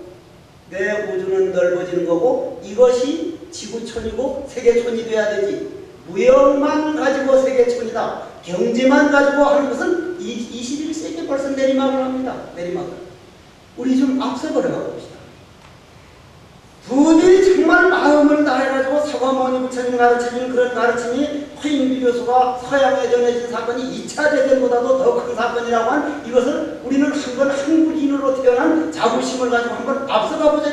내 우주는 넓어지는 거고 이것이 지구촌이고 세계촌이 돼야 되지. 무역만 가지고 세계촌이다. 경제만 가지고 하는 것은 21세기에 벌써 내리막을 합니다. 내리막을. 우리 좀 앞서 걸어가 봅시다. 부디 정말 마음을 다해가지고 석가모니 부처님 가르쳐준 그런 가르침이 화인비 교수가 서양에 전해진 사건이 2차 대전보다도 더 큰 사건이라고 한 이것을 우리는 한번 한국인으로 태어난 자부심을 가지고 한번 앞서가 보자.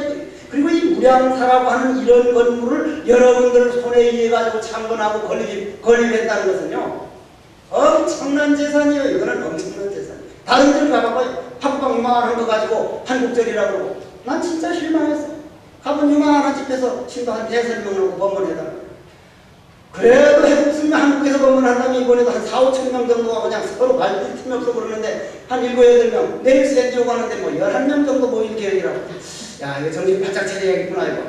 그리고 이 무량사라고 하는 이런 건물을 여러분들 손에 의해가지고 창건하고 건립했다는 것은요 엄청난 재산이에요. 이거는 엄청난 재산. 다른 데를 가봐봐요. 한방 유망한 거 가지고 한국절이라고 그러고 난 진짜 실망했어. 가본 유망한 집에서 신도 한 3-4명을 하고 법문해달라고. 그래도 해국스님이 한국에서 법문한다면 이번에도 한 4-5천 명 정도가 그냥 서로 말도 틈이 없어 그러는데 한 7-8명 내일 샌디오 가는데 뭐 11명 정도 모일 계획이라고. 야 이거 정신 바짝 차려야겠구나 이거.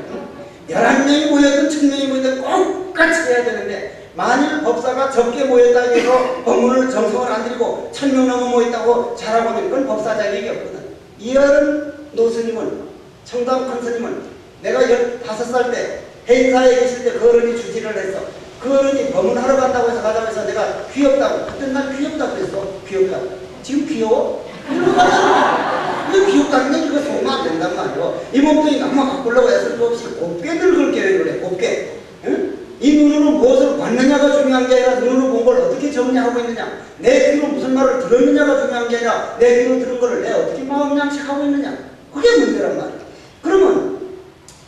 11명이 모여든 1000명이 모여든 똑같이 해야 되는데 만일 법사가 적게 모였다 해서 법문을 정성을 안 들이고 1000명 넘어 모였다고 잘하고 하면 그건 법사 자격이 없거든. 이하른 노스님은, 청담 큰 스님은 내가 15살 때 해인사에 계실 때 그 어른이 주지를 했어. 그 어른이 법문하러 간다고 해서 가자고 해서 내가 귀엽다고, 그때 난 귀엽다고 그랬어. 귀엽다고. 지금 귀여워? 이거 귀엽다는 게 이거 속으면 안 된단 말이야. 이 몸뚱이 남만 바꾸려고 해서 그 없이 곱게 늙을 계획을 해. 곱게. 응? 이 눈으로 무엇을 봤느냐가 중요한 게 아니라 눈으로 본 걸 어떻게 정리하고 있느냐, 내 귀로 무슨 말을 들었느냐가 중요한 게 아니라 내 귀로 들은 거를 내가 어떻게 마음 양식하고 있느냐, 그게 문제란 말이야. 그러면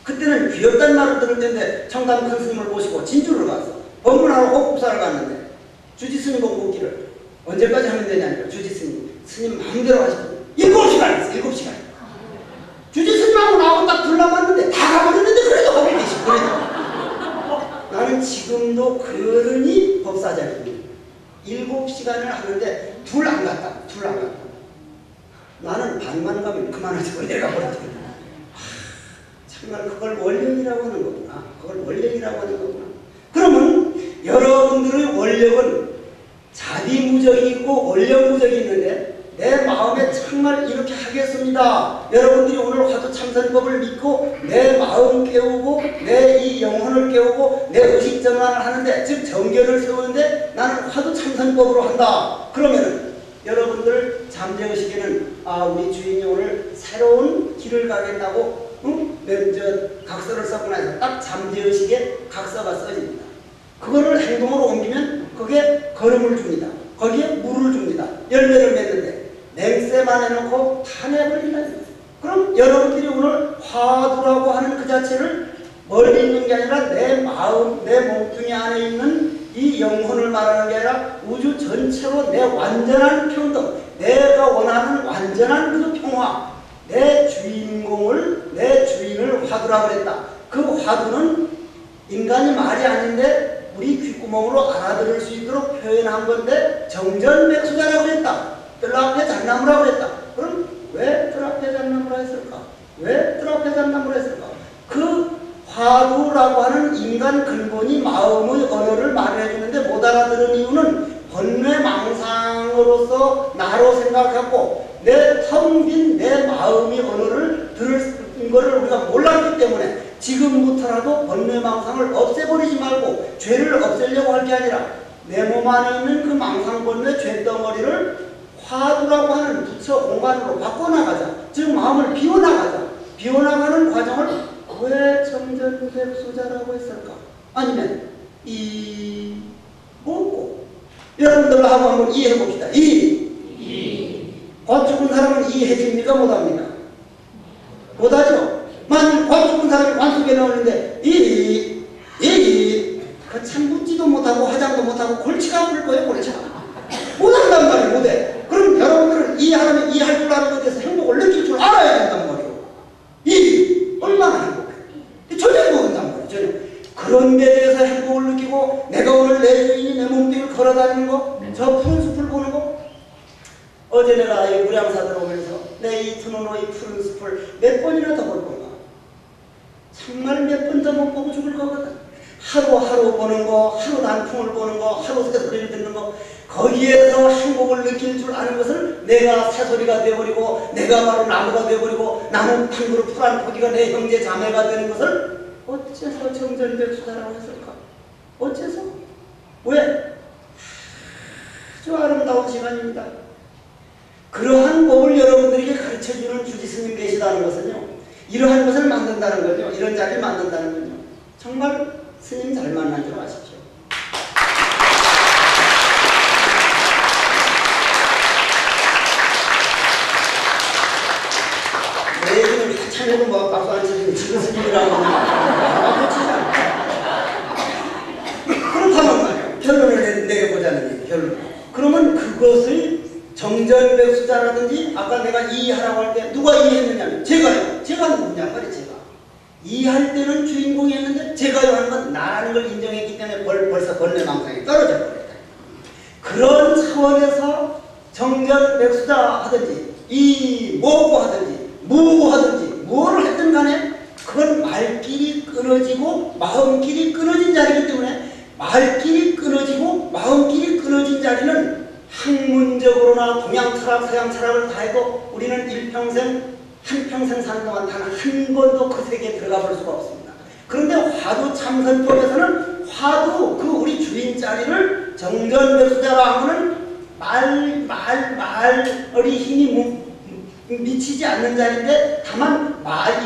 그때는 귀엽다는 말을 들을 텐데 청담 큰 스님을 모시고 진주를 갔어. 법문하러 호국사를 갔는데 주지스님 공부기를 언제까지 하면 되냐니까 스님 마음대로 하시거든. 7시간 했어. 7시간. 주지스님하고 나하고 딱 둘러봤는데 다 가버렸는데 그래도 가고 계시. 그래도 나는 지금도 그러니 법사자입니다. 7시간을 하는데 둘 안 갔다. 나는 반만 가면 그만하자고 내가 버렸거든. 정말 그걸 원력이라고 하는 거구나. 그러면 여러분들의 원력은 자비무적이 있고 원력무적이 있는데 내 마음에 정말 이렇게 하겠습니다. 여러분들이 오늘 화두 참선법을 믿고 내 마음 깨우고 내 이 영혼을 깨우고 내 의식 전환을 하는데, 즉 정견을 세우는데 나는 화두 참선법으로 한다. 그러면은 여러분들 잠재의식에는 우리 주인이 오늘 새로운 길을 가겠다고 각서를 썼구나 해서 딱 잠재의식에 각서가 써집니다. 그거를 행동으로 옮기면 거기에 걸음을 줍니다. 거기에 물을 줍니다. 열매를 맺는데 냉세만 해놓고 타내버린다. 그럼 여러분들이 오늘 화두라고 하는 그 자체를 멀리 있는 게 아니라 내 마음, 내 몸뚱이 안에 있는 이 영혼을 말하는 게 아니라 우주 전체로 내 완전한 평등, 내가 원하는 완전한 그 평화, 내 주인을 화두라고 그랬다. 그 화두는 인간이 말이 아닌데 우리 귓구멍으로 알아들을 수 있도록 표현한 건데 정전백수자라고 그랬다. 뜰 앞에 잣나무라고 그랬다. 그럼 왜 뜰 앞에 잣나무라 했을까? 그 화두라고 하는 인간 근본이 마음의 언어를 말해주는데 못 알아들은 이유는 번뇌망상으로서 나로 생각하고 내 텅 빈 내 마음의 언어를 들을 거를 우리가 몰랐기 때문에 지금부터라도 번뇌망상을 없애버리지 말고 죄를 없애려고 할 게 아니라 내 몸 안에 있는 그 망상번뇌 죄덩어리를 화두라고 하는 부처 공간으로 바꿔나가자. 즉 마음을 비워나가자. 비워나가는 과정을 왜 정전백수자라고 했을까? 아니면 뭐고? 여러분들로 하고 한번 이해해봅시다. 관 죽은 사람은 이해해집니까? 못합니까? 못하죠? 만일 관 죽은 사람이 관 속에 넣었는데 그 참 묻지도 못하고 화장도 못하고 골치가 아플 거예요. 골치가 못한단 말이에요. 못해. 그럼 여러분들은 이해하려면 이해할 줄 아는 것에서 행복을 느낄 줄 알아야 된단 말이에요. 얼마나 행복해. 전혀 모른단 말이에요. 전혀. 그런 데 대해서 행복을 느끼고 내가 오늘 내 주인이 내 몸뚱이를 걸어다니는 거, 저 푸른 숲을 보는 거. 어제 내가 이 무량사들 오면서 내 이 드노노 이 푸른 숲을 몇 번이나 더 볼 건가. 정말 몇 번 더 못 보고 죽을 거거든. 하루하루 보는 거, 하루 단풍을 보는 거, 하루 새소리를 듣는 거, 거기에서 행복을 느낄 줄 아는 것을 내가 새소리가 되어버리고 내가 바로 나무가 되어버리고 나무 한 그룹 풀 한 포기가 내 형제 자매가 되는 것을 어째서 정전백수자라고 했을까? 어째서? 왜? 아주 아름다운 시간입니다. 그러한 법을 여러분들에게 가르쳐주는 주지스님 계시다는 것은요, 이러한 것을 만든다는 거죠. 이런 자리를 만든다는 거죠. 정말 스님 잘 만난 줄 아십시오. 내 얘기는 한참에도 뭐 박수 안 치시는 지금 스님이라고 그렇다면 말이에요. 결론을 내려보자는 얘기. 결론. 그러면 그것을 정전백수자라든지 아까 내가 이해하라고 할 때 누가 이해했느냐면 제가요. 제가 누구냐 말이에요. 제가. 이해할 때는 주인공이 했는데 제가요 하는 건 나라는 걸 인정했기 때문에 벌써 번뇌망상이 떨어져 버렸다. 그런 차원에서 정전백수자 하든지 뭐고 하든지 무고 하든지 뭐를 했든 간에 그건 말길이 끊어지고 마음길이 끊어진 자리이기 때문에 말길이 끊어지고 마음길이 끊어진 자리는 학문적으로나 동양 철학, 서양 철학을 다 해도 우리는 일평생, 한평생 사는 동안 단 한 번도 그 세계에 들어가 볼 수가 없습니다. 그런데 화두 참선법에서는 화두 그 우리 주인 자리를 정전백수자라 하면은 말이 힘이 미치지 않는 자리인데 다만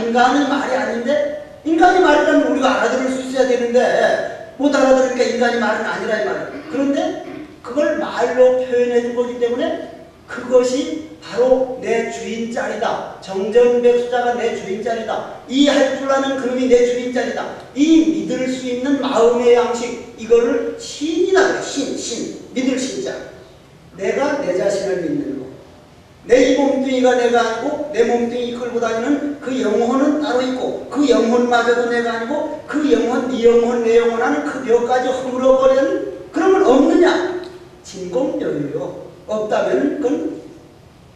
인간의 말이 아닌데 인간이 말이라면 우리가 알아들을 수 있어야 되는데 못 알아들으니까 인간이 말은 아니라 이 말이에요. 그런데 그걸 말로 표현해 준 거기 때문에 그것이 바로 내 주인 자리다. 정전백수자가 내 주인 자리다. 이 할 줄 아는 그놈이 내 주인 자리다. 이 믿을 수 있는 마음의 양식 이거를 신이다. 신 믿을 신자. 내가 내 자신을 믿는 거. 내 이 몸뚱이가 내가 아니고 내 몸뚱이 끌고 다니는 그 영혼은 따로 있고 그 영혼마저도 내가 아니고 그 영혼, 네 영혼, 내 영혼 하는 그 뼈까지 허물어버리는 그런 건 없느냐? 진공여유요. 없다면 그건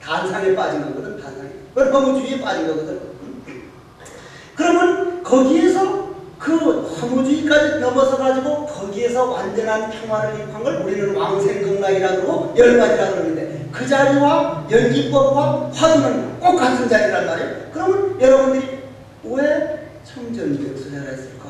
단상에 빠진 거거든. 단상에. 그건 허무주의에 빠진 거거든. 그러면 거기에서 그 허무주의까지 넘어서 가지고 거기에서 완전한 평화를 입한 걸 우리는 왕생극락이라고 그러고 열반이라고 그러는데 그 자리와 연기법과 화두는 꼭 같은 자리란 말이에요. 그러면 여러분들이 왜 청전백수자라 했을까?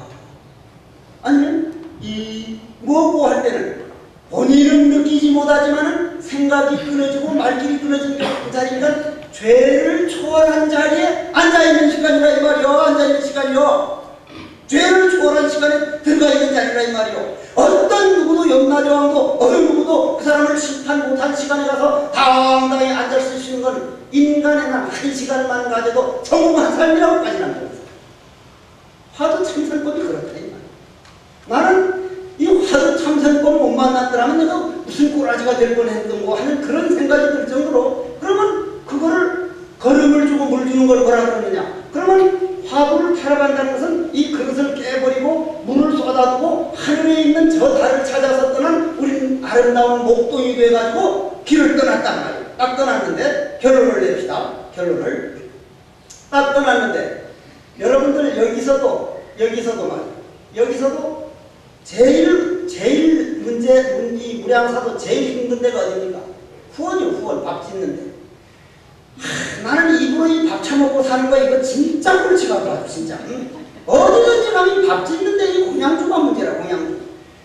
아니면 이 무엇고 할 때는 본인은 느끼지 못하지만은 생각이 끊어지고 말길이 끊어진 그 자리니까 죄를 초월한 자리에 앉아있는 시간이라 이 말이요. 앉아있는 시간이요. 죄를 초월한 시간에 들어가 있는 자리라 이 말이요. 어떤 누구도 염라대왕도 어느 누구도 그 사람을 심판 못한 시간에 가서 당당히 앉았을 수 있는 건 인간의 날 한 시간만 가져도 성공한 삶이라고까지는 안 들었어요. 화두 참선법이 그렇다 이 말이에요. 나는 이 화두 참선법 못 만났더라면 내가 무슨 꼬라지가 될 뻔했던 거 하는 그런 생각이 들 정도로 그러면 그거를 걸음을 주고 물 주는 걸 뭐라 그러느냐. 그러면 화두를 타러 간다는 것은 이 그릇을 깨버리고 물을 쏟아두고 하늘에 있는 저 달을 찾아서 떠난 우리는 아름다운 목동이 돼가지고 길을 떠났단 말이에요. 딱 떠났는데 결론을 냅시다. 결론을 딱 떠났는데 여러분들 여기서도 말이에요. 여기서도 제일 문제 무량사도 제일 힘든 데가 어디입니까? 후원이요. 후원. 밥 짓는데. 나는 입으로 이 밥 처먹고 사는 거 이거 진짜 꼴찌가 봐. 진짜. 어디든지 가면 밥 짓는데 이 공양주가 문제라. 공양주.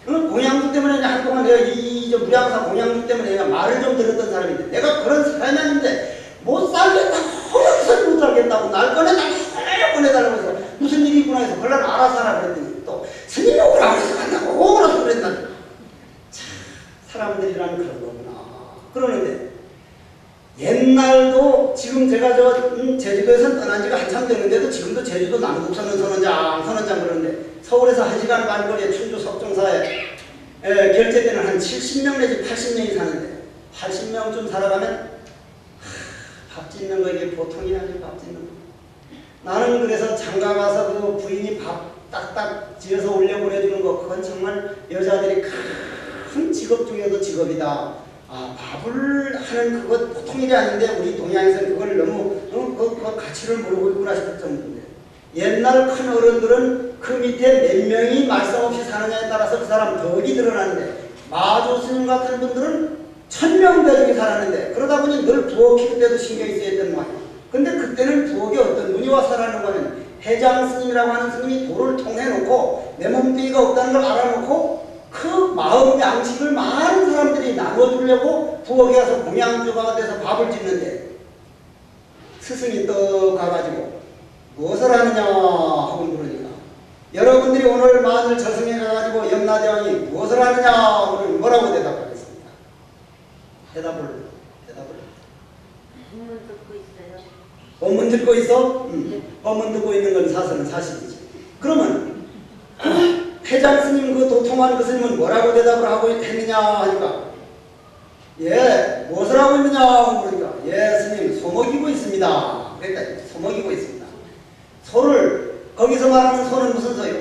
공양주 때문에 한동안 내가 이 무량사 공양주 때문에 내가 말을 좀 들었던 사람인데 내가 그런 사람이 아닌데 못 살겠다고 허락선 못 살겠다고 날 꺼내달라고 해서 무슨 일이 있구나 해서 그걸 알아서 하라 그랬더니 또 스님이 오라고 해서 간다고 오라고 그랬나. 참 사람들이란 그런 거구나. 그러는데 옛날도 지금 제가 제주도에서 떠난 지가 한참 되는데도 지금도 제주도 남북선언 선언장 그러는데 서울에서 1시간 반 거리에 충주 석정사에 결제되는 한 70명 내지 80명이 사는데 80명쯤 살아가면 밥 짓는 거 이게 보통이 아니에요. 밥 짓는 거. 나는 그래서 장가 가서 그 부인이 밥 딱딱 지어서 올려 보내주는 거 그건 정말 여자들이 큰 직업 중에도 직업이다. 밥을 하는 그것 보통 일이 아닌데 우리 동양에서는 그걸 너무 그 가치를 모르고 있구나 싶을 정도인데 옛날 큰 어른들은 그 밑에 몇 명이 말썽 없이 사느냐에 따라서 그 사람 덕이 드러나는데 마조 스님 같은 분들은 1000명 대중이 살았는데 그러다 보니 늘 부엌 키울 때도 신경이 쓰였던 모양이에요. 근데 그때는 부엌에 어떤 분이 와서 살아는 거는 해장 스님이라고 하는 스님이 돌을 통해놓고 내 몸뚱이가 없다는 걸 알아놓고 그 마음 양식을 많은 사람들이 나눠주려고 부엌에 가서 공양주가 돼서 밥을 짓는데 스승이 또 가가지고 무엇을 하느냐 하고 물으니까 여러분들이 오늘 마늘 저승에 가가지고 염라대왕이 무엇을 하느냐 그러면 뭐라고 대답하겠습니까? 대답을 본문 듣고 있어요. 본문 듣고 있어? 본문 듣고 있는 건 사실이지. 그러면 회장 스님 그 도통한 그 스님은 뭐라고 대답을 하고 했느냐 하니까 예 무엇을 하고 있느냐 그러니까 예 스님 소 먹이고 있습니다. 그러니까 소 먹이고 있습니다. 소를 거기서 말하는 소는 무슨 소요?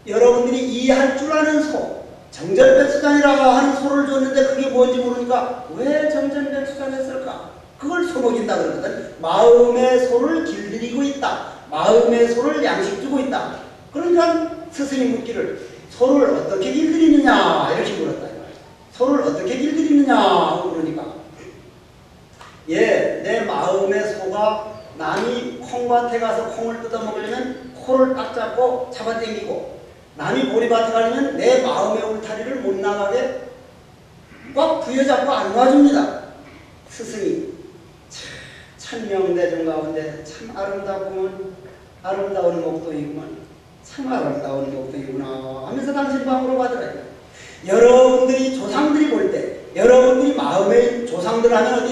여러분들이 이해할 줄 아는 소 정전백수장이라 하는 소를 줬는데 그게 뭔지 모르니까 왜 정전백수장 했을까? 그걸 소 먹인다 그러거든. 마음의 소를 길들이고 있다. 마음의 소를 양식 주고 있다. 그러니까 스승이 묻기를 소를 어떻게 길들이느냐 이렇게 물었다. 소를 어떻게 길들이느냐 그러니까 내 마음의 소가 남이 콩밭에 가서 콩을 뜯어먹으려면 코를 딱 잡고 잡아당기고 남이 보리밭에 가려면 내 마음의 울타리를 못 나가게 꽉 부여잡고 안 놔줍니다. 스승이 천명대중 가운데 참 아름다운 목도이구만, 참 아름다운 목도이구나 하면서 당신 방으로 가더라고요. 여러분들이 조상들이 볼 때 여러분들이 마음의 조상들 하면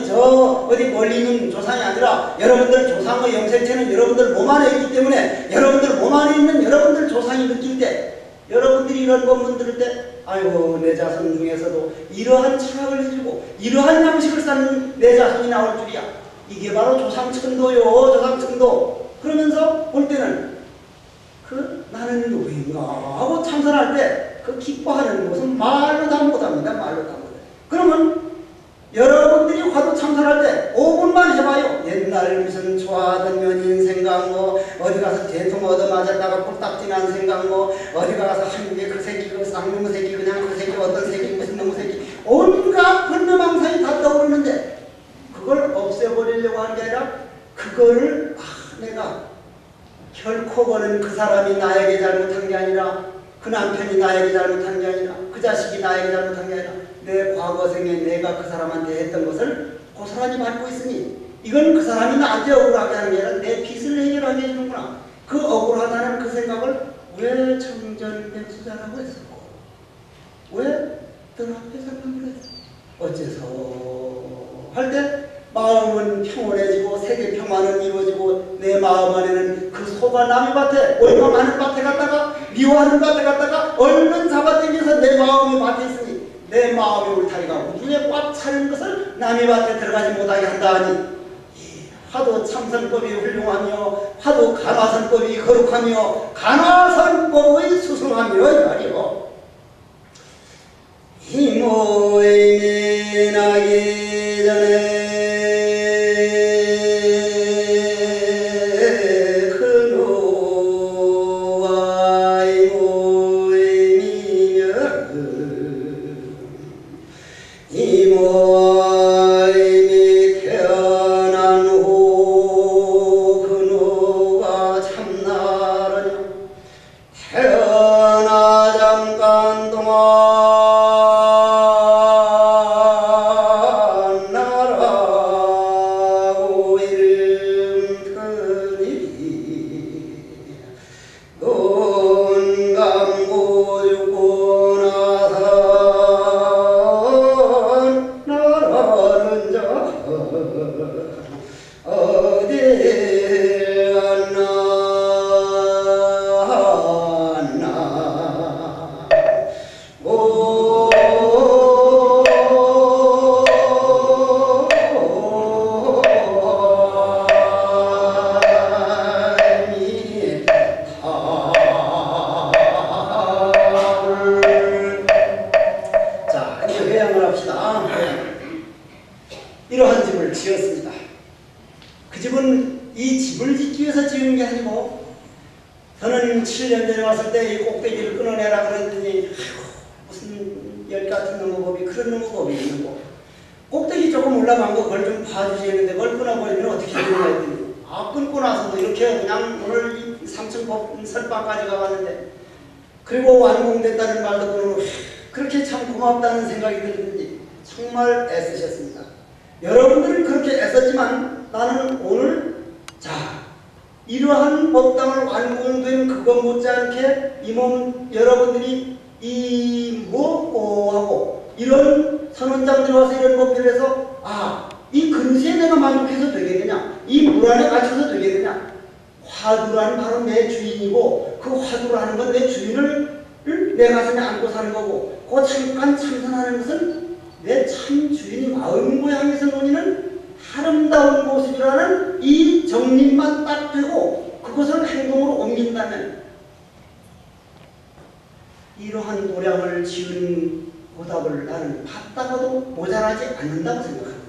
어디 멀리 있는 조상이 아니라 여러분들 조상의 영생체는 여러분들 몸 안에 있기 때문에 여러분들 몸 안에 있는 여러분들 조상이 느낄 때 여러분들이 이런 본문 들을 때 아이고 내 자손 중에서도 이러한 철학을 해주고 이러한 양식을 쌓는 내 자손이 나올 줄이야. 이게 바로 조상천도요. 조상천도. 그러면서 볼 때는 나는 누구인가 하고 참선할 때 그 기뻐하는 것은 말로 다 못합니다. 말로 다 못해요. 그러면 여러분들이 화두 참선할 때 5분만 해봐요. 옛날 무슨 좋아하던 연인 생각 어디 가서 대통 얻어맞았다가 꿀딱지 난 생각 어디 가서 한국에 그 새끼 그 쌍놈의 새끼 그냥 그 새끼 어떤 새끼 무슨 놈의 새끼 온갖 불명망상이 다 떠오르는데 그걸 없애버리려고 하는 게 아니라 그거를 내가 결코 그 사람이 나에게 잘못한 게 아니라 그 남편이 나에게 잘못한 게 아니라 그 자식이 나에게 잘못한 게 아니라 내 과거생에 내가 그 사람한테 했던 것을 고스란히 받고 있으니 이건 그 사람이 나한테 억울하게 하는 게 아니라 내 빚을 해결하게 해주는구나. 그 억울하다는 그 생각을 왜 청전백수자라고 했었고 왜 너 앞에 설명을 했어? 어째서 할 때 마음은 평온해지고 세계 평화는 이루어지고 내 마음 안에는 그 소가 남의 밭에 얼마 많은 밭에 갔다가 미워하는 밭에 갔다가 얼른 잡아당겨서 내 마음이 밭에 있으니 내 마음의 울타리가 우주에 꽉 차는 것을 남의 밭에 들어가지 못하게 한다 하니 화두 참선법이 훌륭하며 화두 간화선법이 거룩하며 간화선법의 수승하며 이 말이요. 이모의 나기 전에 이러한 집을 지었습니다. 그 집은 이 집을 짓기 위해서 지은 게 아니고 저는 7년 전에 왔을 때 이 꼭대기를 끊어내라 그랬더니 무슨 열 같은 놈의 법이 그런 놈의 법이 있는 거 꼭대기 조금 올라간 거 그걸 좀 봐주시는데 그걸 끊어버리면 어떻게 되냐 했더니 끊고 나서도 이렇게 그냥 오늘 3층 설방까지 가봤는데 그리고 완공됐다는 말도 그러고 그렇게 참 고맙다는 생각이 들든지 정말 애쓰셨습니다. 여러분들은 그렇게 애썼지만 나는 오늘 이러한 법당을 완공된 그것 못지않게 이 몸 여러분들이 이 하고 이런 선원장들이 와서 이런 법들을 해서 이 그릇에 내가 만족해서 되겠느냐 이 물 안에 갇혀서 되겠느냐 화두라는 바로 내 주인이고 그 화두라는 건 내 주인을 내 가슴에 안고 사는 거고 그 잠깐 참선하는 것은 내 참 주인이 마음 고향에서 논의는 아름다운 모습이라는 이 정립만 딱 되고 그것을 행동으로 옮긴다면 이러한 도량을 지은 보답을 나는 받다가도 모자라지 않는다고 생각합니다.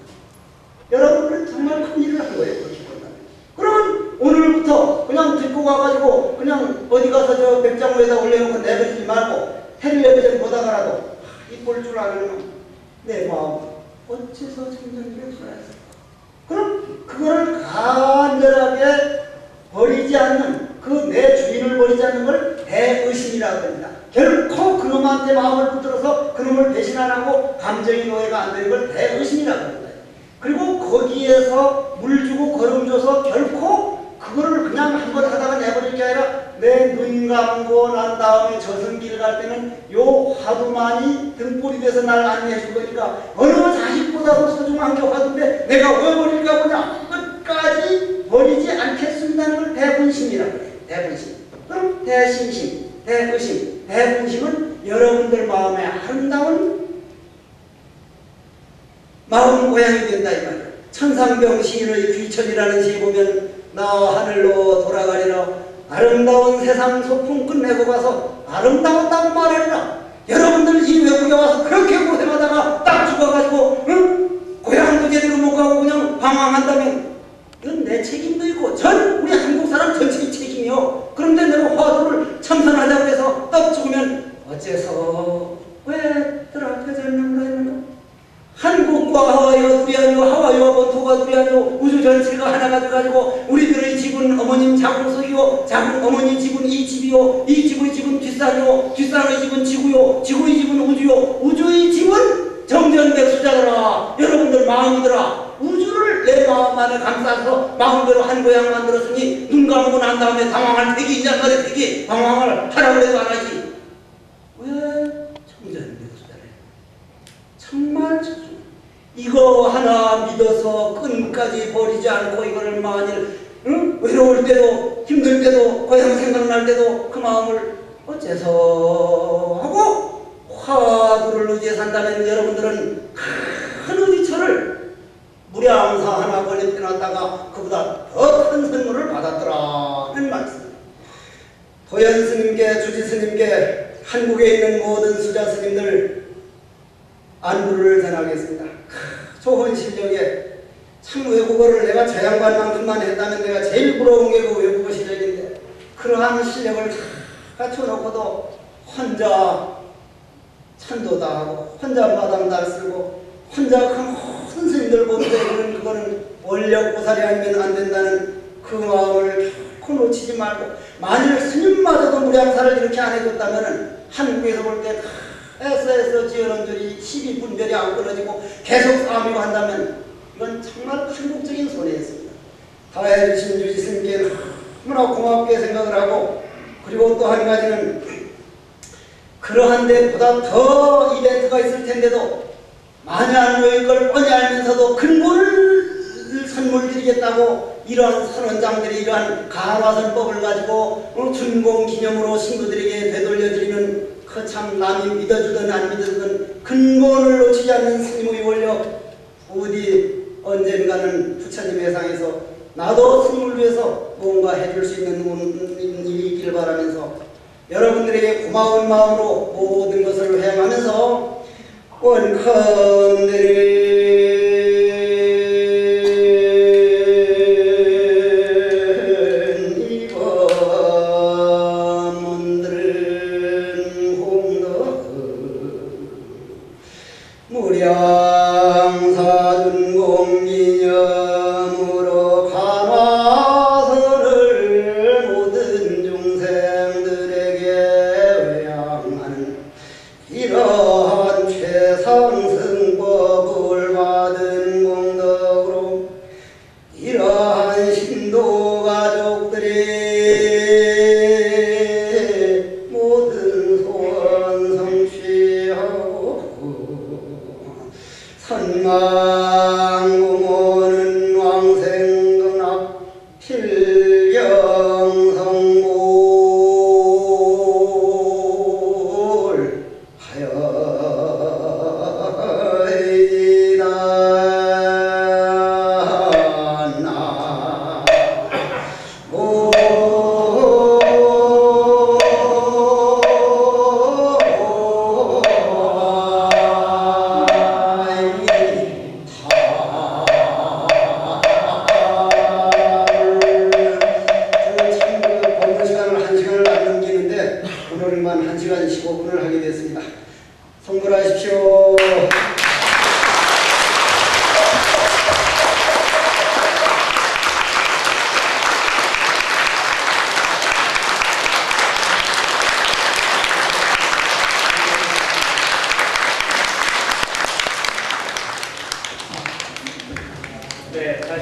여러분은 정말 큰 일을 한 거예요. 그렇게 본다면. 그러면 오늘부터 그냥 듣고 가가지고 그냥 어디 가서 저 백장호에다 올려놓고 내버리지 말고 살아도 이쁠 줄 아는 내 마음 어째서 청정백수였을까? 그럼 그거를 간절하게 버리지 않는 그 내 주인을 버리지 않는 걸 대의심이라고 합니다. 결코 그놈한테 마음을 붙들어서 그놈을 배신 안 하고 감정의 노예가 안 되는 걸 대의심이라고 합니다. 그리고 거기에서 물 주고 거름 줘서 결코 그거를 그냥 한번 하다가 내버릴 게 아니라 내 눈 감고 난 다음에 저승길 갈 때는 요 화두만이 등불이 돼서 날 안내해 줄 거니까 어느 자식보다도 소중한 게 화두인데 내가 왜 버릴까 보냐. 끝까지 버리지 않겠습니다는 걸 대분심이라고 해요. 대분심. 그럼 대신심, 대의심, 대분심은 여러분들 마음의 아름다운 마음 고향이 된다 이 말이야. 천상병 시인의 귀천이라는 시에 보면 나 하늘로 돌아가리라 아름다운 세상 소풍 끝내고 가서 아름다웠다고 말하리라. 여러분들 이 외국에 와서 그렇게 고생하다가 딱 죽어가지고 응? 고향도 제대로 못 가고 그냥 방황한다면 이건 내 책임도 있고 전 우리 한국 사람 전체의 책임이요. 그런데 내가 화두를 참선하자고 해서 떡 죽으면 어째서 왜 드랍해졌는가 했는가. 한국과 하와이와 둘이 아니고 하와이와 본토가 둘이 아니고 우주 전체가 하나가 돼가지고 우리들의 집은 어머님 자궁속이요 자궁 어머니 집은 이 집이요 이 집의 집은 뒷산이요 뒷산의 집은 지구요 지구의 집은 우주요 우주의 집은 정전백수자더라. 여러분들 마음이더라. 우주를 내 마음 안에 감싸서 마음대로 한 고향 만들었으니 눈 감고 난 다음에 당황할 택이 있냐 말의 택이 당황을 하라고 해도 안 하지. 왜 정전백수자래. 정말 이거 하나 믿어서 끈까지 버리지 않고 이거를 만일 응? 외로울 때도 힘들 때도 고향 생각날 때도 그 마음을 어째서 하고 화두를 의지해 산다면 여러분들은 큰 의지처를 무량사 하나 걸려 놨다가 그보다 더 큰 선물을 받았더라 하는 말씀. 도연 스님께 주지 스님께 한국에 있는 모든 수자 스님들 안부를 전하겠습니다. 좋은 실력에 참 외국어를 내가 저 양반만큼만 했다면 내가 제일 부러운 게 그 외국어 실력인데 그러한 실력을 갖춰놓고도 혼자 찬도다 하고 혼자 마당다 쓰고 혼자 큰 스님들 보는데 그거는 원력보살이 아니면 안 된다는 그 마음을 결코 놓치지 말고 만일 스님마저도 무량사를 이렇게 안 해줬다면 한국에서 볼 때 애써 지어놓은 줄이 12분별이 안 끊어지고 계속 싸움이고 한다면 이건 정말 한국적인 손해였습니다. 다 해주신 주지 스님께 너무나 고맙게 생각을 하고 그리고 또 한 가지는 그러한 데보다 더 이벤트가 있을 텐데도 만약 이걸 뻔히 알면서도 근본을 선물 드리겠다고 이러한 선원장들이 이러한 간화선법을 가지고 준공 기념으로 신부들에게 되돌려드리는 그 참 남이 믿어주든 안 믿어주든 근본을 놓치지 않는 스님의 원력 부디 언젠가는 부처님 회상에서 나도 스님을 위해서 뭔가 해줄 수 있는 일이 있기를 바라면서 여러분들에게 고마운 마음으로 모든 것을 회행하면서 원컨대를 무량사준공기념으로 간화선을 모든 중생들에게 외양하는 이러한 최상승법을 받은 공덕으로 이러한 신도가족들이 모든 소원 성취하고 선망고모는 왕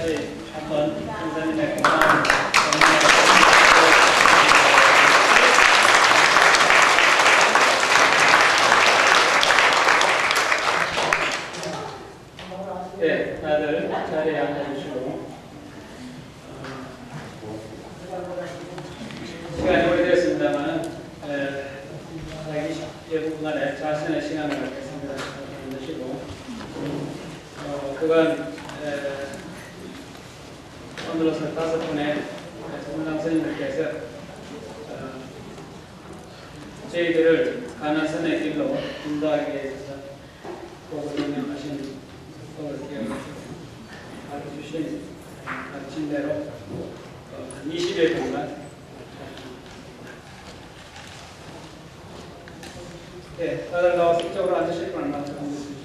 다시 한번 선생님의 고마운 네, 다들 자리에 앉아주시고 시간이 오래됐습니다만 자기 20분 안에 자신의 시간을 갖겠습니다. 앉으시고 그건 오늘로서 5분의 정문당 스님들께서 저희들을 가난선의 길로 인도하기 위해서 복을 운영하신 복을 가르쳐주신 가르친 대로 20여 분만 네, 다들 나와서 이쪽으로 앉으실 분만 좀 앉으십시오.